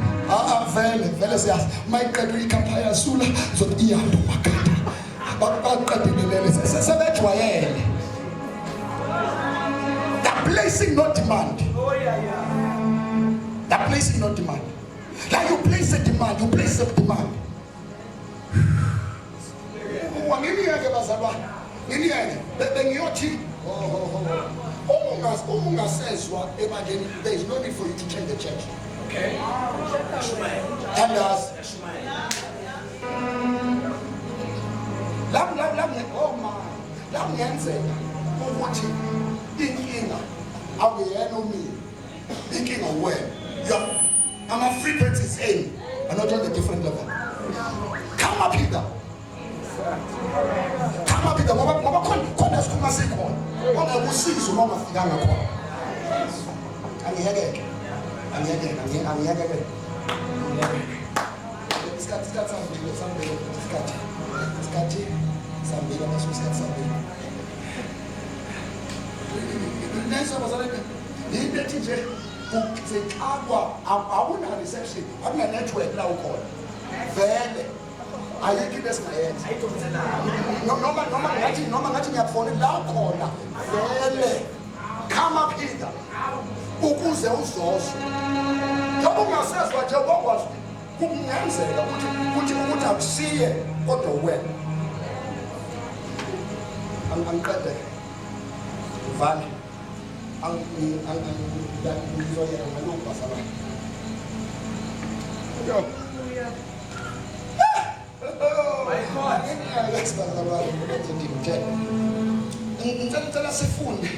vele siyazi mayiqedwe ikhaphaya yasula zokuthi iyanto makade baqedelele sebejwayele that placing not demand like you place a demand, you place a demand. Wangiyeke bazalwane, ngiyeke bengiyothi ungasezwa ebandleni, there is no need for you to change the church. Okay. And us. Lam ngenzeka ukuthi inkinga awuyena umini. Inkinga wena. Our frequencies in are not on a different level. Come up here. Ngoba khona sikhuma sikhona. Ona kusiza uma ungafikanga khona. Angiyeke. Isikhathi sambili Nesa bazalwane. Into nje ukuzixakwa awuna reception akuna network la ukhona vele ayikho into esingayenza noma ngathi ngiyafona la ukhona vele come up here ukuze uzozwe ngoba ungasezwa nje ngokwazi kungenzeka ukuthi akusiye kodwa wena angiqede vale ang ngizoyela ngalokho basaba my God ngicela sifunde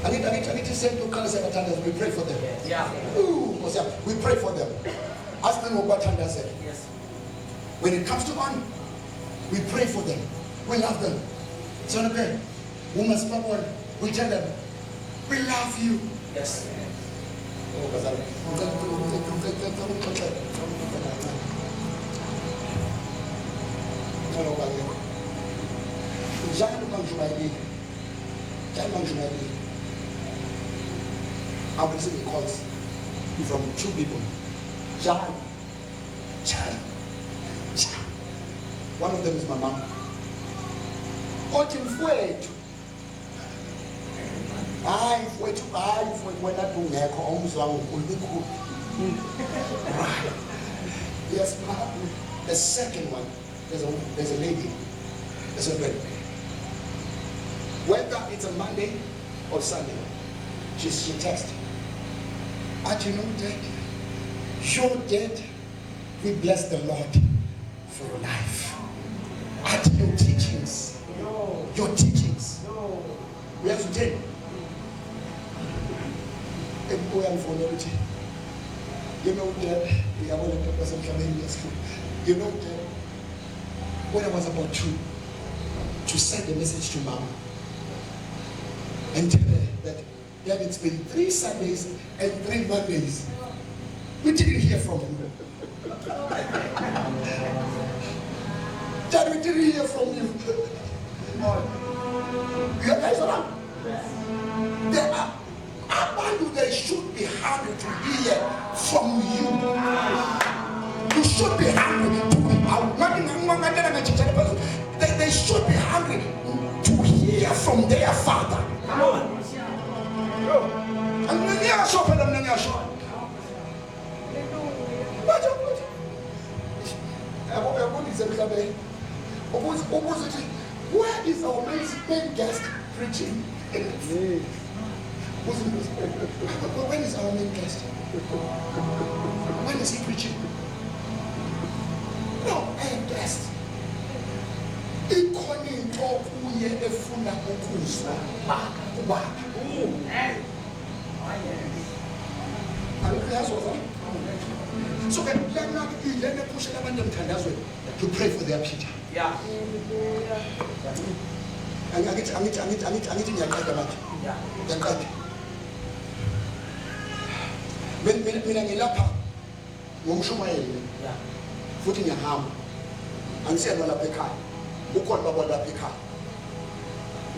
angithi sento uqala siyabathandaza we pray for them we pray for them ask them ngokubathandazela when it comes to honor we pray for them we love them so okay we tell them, we love you. Yes. I'm receiving calls from 2 people. John. One of them is my mom. Hayi wena ungekho umzwa uNkulunkulu. Yes, the second one, there's a lady. There's a lady. Whether it's a Monday or Sunday, she texts. And you know that you're dead. We bless the Lord for your life. At your teachings. We have to take. You know, you know, when I was about to send a message to Mama and tell her that Dad, it's been 3 Sundays and 3 Mondays. We didn't hear from you. Dad, we didn't hear from you. You guys are there are people that should be hungry to hear from you. You should be hungry to they should be hungry to hear from their father. Come on. Where is our main guest preaching? When is our main guest? When is he preaching? No, main guest. So let me push to pray for their future. Yeah. I mina ngilapha ngomshumayeli futhi ngiyahamba angisiyena lapha ekhaya ukhona baba lapha ekhaya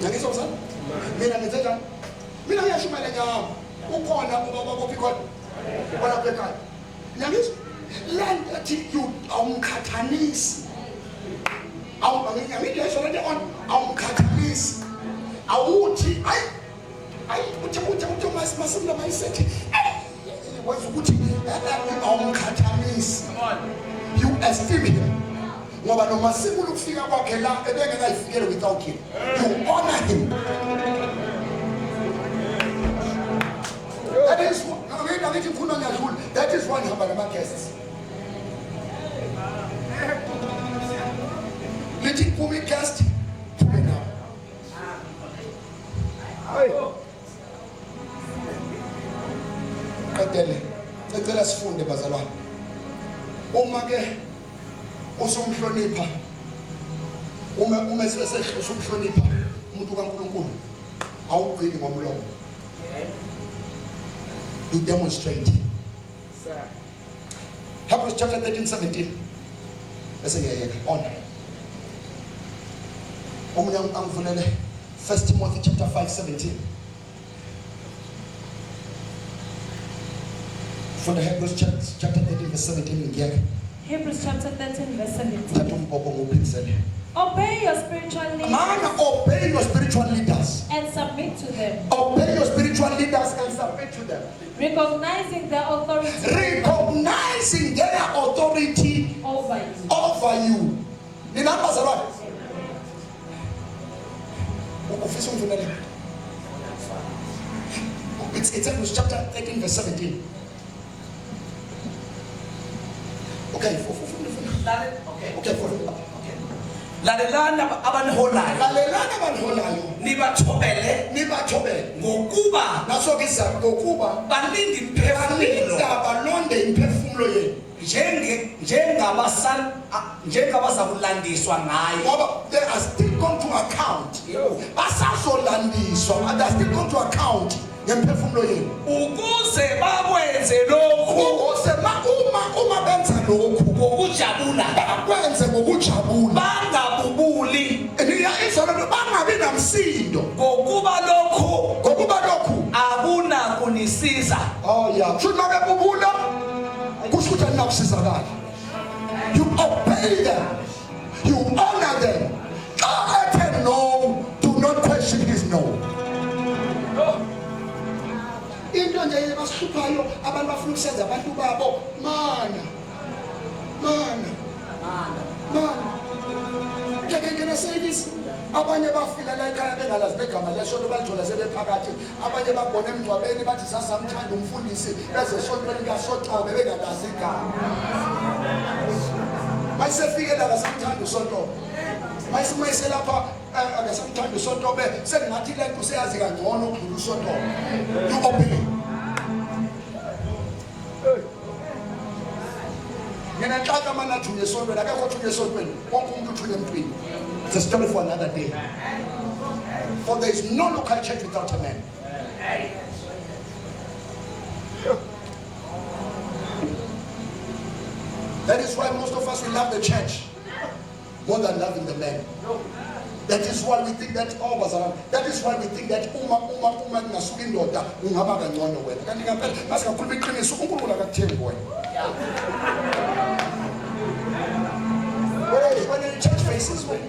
ngiyizwa msana mina ngenze njani mina ngiyashumayela ngiyahamba ukhona ubaba kophi khona lapha ekhaya ngiyizwa land athi you awumkhathanisi ngiyasho lento on awumkhathanisi awuthi ayi uthi masimla mayisethi was ukuthi awumkhathalisi you esteem him ngoba noma simula ukufika kwakhe la ebengekayifikele without him you honor him. That is one hamba nama guests lithi kumi guest kumi now qedele cela sifunde bazalwane uma ke usumhlonipha uma usumhlonipha umuntu kaNkulunkulu awugcini ngomlomo you demonstrate. Hebrews chapter 13:17 bese ngiyayeka on omunye angivulele 1 Timothy chapter 5:17 from the Hebrews chapter 13:17 ngiyeka Hebrews chapter 13:17 Obey your spiritual leaders. Man, obey your spiritual leaders. And submit to them. Obey your spiritual leaders and submit to them. Recognizing their authority. Recognizing their authority over you. Over you. The numbers are right. It's Hebrews chapter 13:17. Okay, okay. Lalelana abaniholayo nibathobele ngokuba balinde imphefumulo balonde imphefumulo yenu njengabazakulandiswa ngayo ngoba they are still going to account basazolandiswa they are still going to account ngemphefumulo yenu ukuze bakwenze lokhu uma benza lokhu ngokujabula bakwenze ngokujabula bangabubuli bangabi namsindo ngokuba lokhu akunakunisiza. Oh yeah, should not be bubula kusho ukuthi anakusizakala. You obey them, you honor them. I tell no, do not question his no. Into nje ebasihluphayo abantu bafuna ukusenza abantu babo mana ngeke service abanye bafika la ekhaya bengalazi begama lesonto balithola sebephakathi abanye babona emngcwabeni bathi sasamthanda umfundisi bezesontweni likaSotobe bengalazi igama mayisefike la ngasamthanda uSotobe mayise lapha akasamthanda uSotobe sengathi le nto seyazi kangcono ukudlula uSotobe. You obey. It's a story for another day. For there is no local church without a man. That is why most of us, we love the church more than loving the man. That is why we think that that is why we think that when the church faces when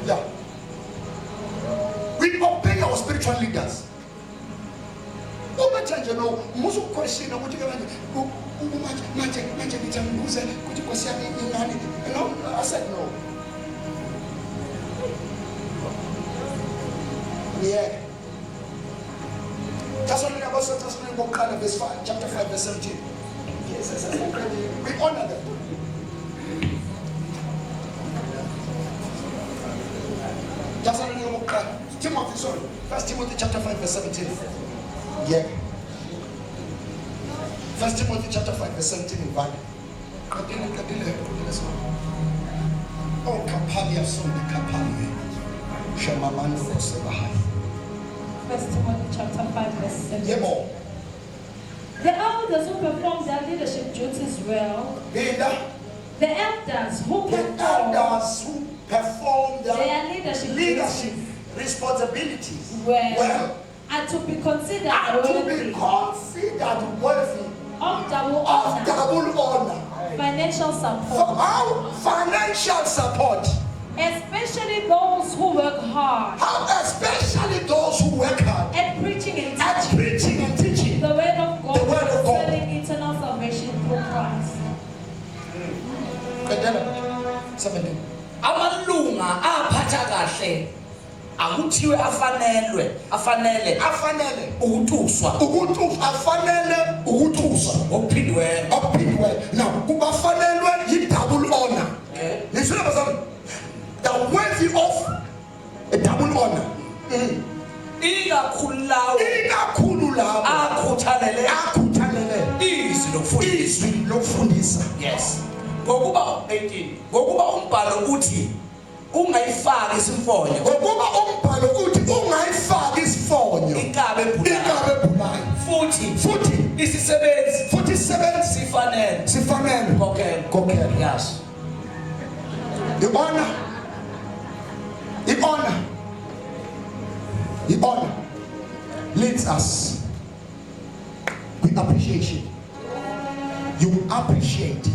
yeah. We obey our spiritual leaders. You know, most question I said no. Yeah. Verse 5, chapter 5, verse 17. Yes, we honor them. Timothy, sorry. 1 Timothy chapter 5, verse 17. Yeah. 1 Timothy chapter 5, verse 17 in Bible. Oh, Kapalia Sunday Kapalia. Shamamando Sebahai. 1 Timothy chapter 5, verse 17. Yeah, more. The elders who perform their leadership duties well, the elders who perform their leadership responsibilities well are to be considered worthy of double honor, financial support. Financial support. Especially those who work hard. Especially those who work hard. And preaching and teaching. The word of God. Concerning eternal salvation through Christ. Amalunga aphatha kahle akuthiwe afanele ukutuswa okuphindiwe now kubafanelwe yi-double honor. Listen up, son. The worthy of a double honor. Ikakhulu lawo akhuthalele izwi lokufundisa. Yes. Ngokuba 18 ngokuba umbhalo uthi ungayifaki isifonyo ikabe ebhulayo futhi isisebenzi sifanele kokhela. Yes. The honor leads us with appreciation. You appreciate,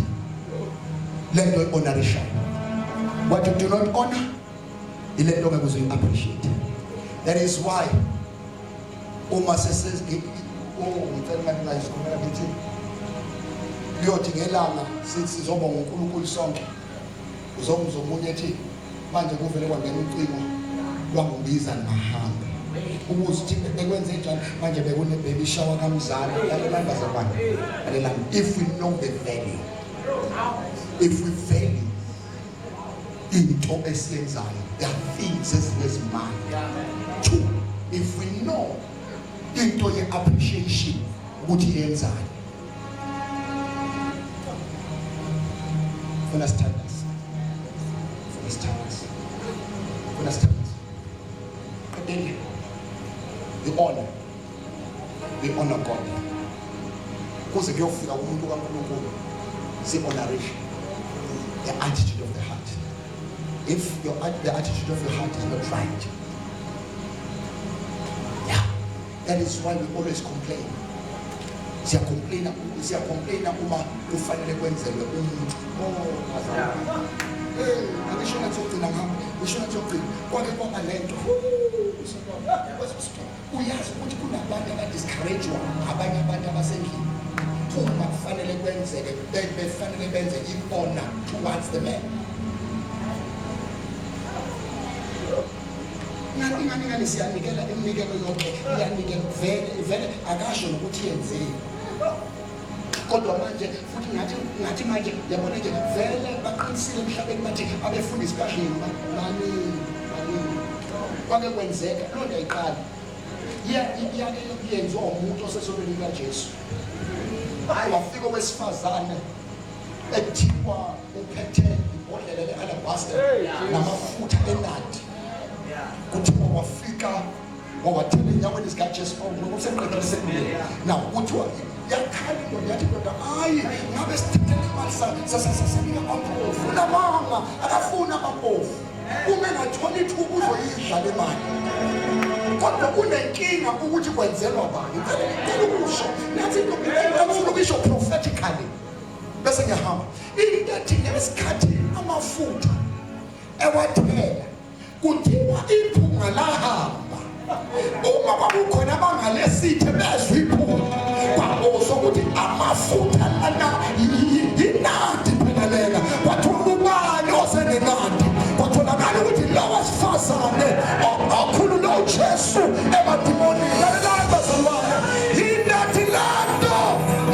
let your honor shine. What you do not honor, you let them appreciate. That is why Oma says, if we know the value, if we value into esiyenzayo, there are things ezinesimanga. Two, if we know into ye appreciation ukuthi yenzayo. Understand this. We honor God. Kuze kuyofika umuntu kaNkulunkulu si-honoration, the attitude of the heart. If the attitude of your heart is not right, yeah, that is why we always complain. Siya complain uma ufanele kwenzelwe umuntu. Angisho ngizogcina ngami, ngisho ngizogcina kwake kwaba lento. Uyazi ukuthi kunabantu abadiscouragewa abanye abantu abasendlini uma befanele kwenzeke befanele benze i-honor towards the man. Ngani siyanikela iminikelo yonke iyanikela vele akasho nokuthi yenzeni. Kodwa manje futhi ngathi manje yabona nje vele baqinisile emhlabeni bathi abefundisi kaHlima maningi kwake kwenzeka loo nto ayiqala yake yenziwa umuntu osesonweni likaJesu. Wafika owesifazane ekuthiwa uphethe ibhodlela le-alabaster namafutha enadi. Kuthiwa wafika wawathela enyaweni zikaJesu ngokuseqedile sekulele. Now kuthiwa yakhala indoda yathi indoda hayi ngabe sithathele imali sasasanika abampofu namanga akafuna abampofu uma engatholi ithuba uzoyidla le mali. Kodwa kunenkinga ukuthi kwenzelwa bani. Ngicela ukusho nathi ngifuna ukusho prophetically bese ngiyahamba into ethi ngesikhathi amafutha ewathela kuthiwa iphunga lahamba. Uma kwakukhona abangalesithe bezwe iphunga kwabuzwa ukuthi amafutha lana yinadi phela lena. Kwathiwa ubani osenenadi kwatholakala ukuthi lowo wesifazane okhulula uJesu ebadimonini lalabazalwane yinadi lando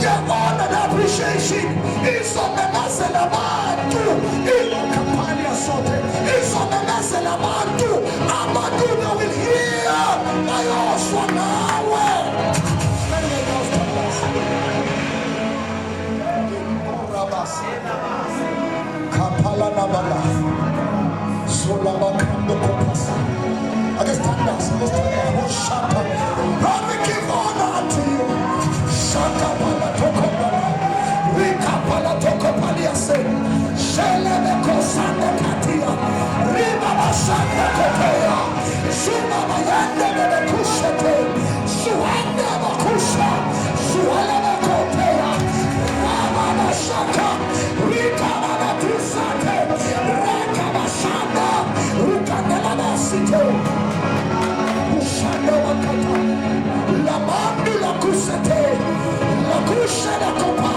ye-honor ne-appreciation izomemezela abantu ilokampani yasote izomemezela abantu will hear bayoswa nawe. Kapala nabala sola bakando kopasa. I guess shaka. Lord, we give honor to you. Shaka pala toko pala. Rika pala toko paliase. Shelebe kosande katia. Riba basande kopea. Shuma bayande bebe kushete. Shuhande bakusha. Shuhale kopea. Raba bashaka. Rika baba tusate. Raka bashanda. Rika nela sito. Ushande wakata. La mandu la kusete. La kusha la kopa.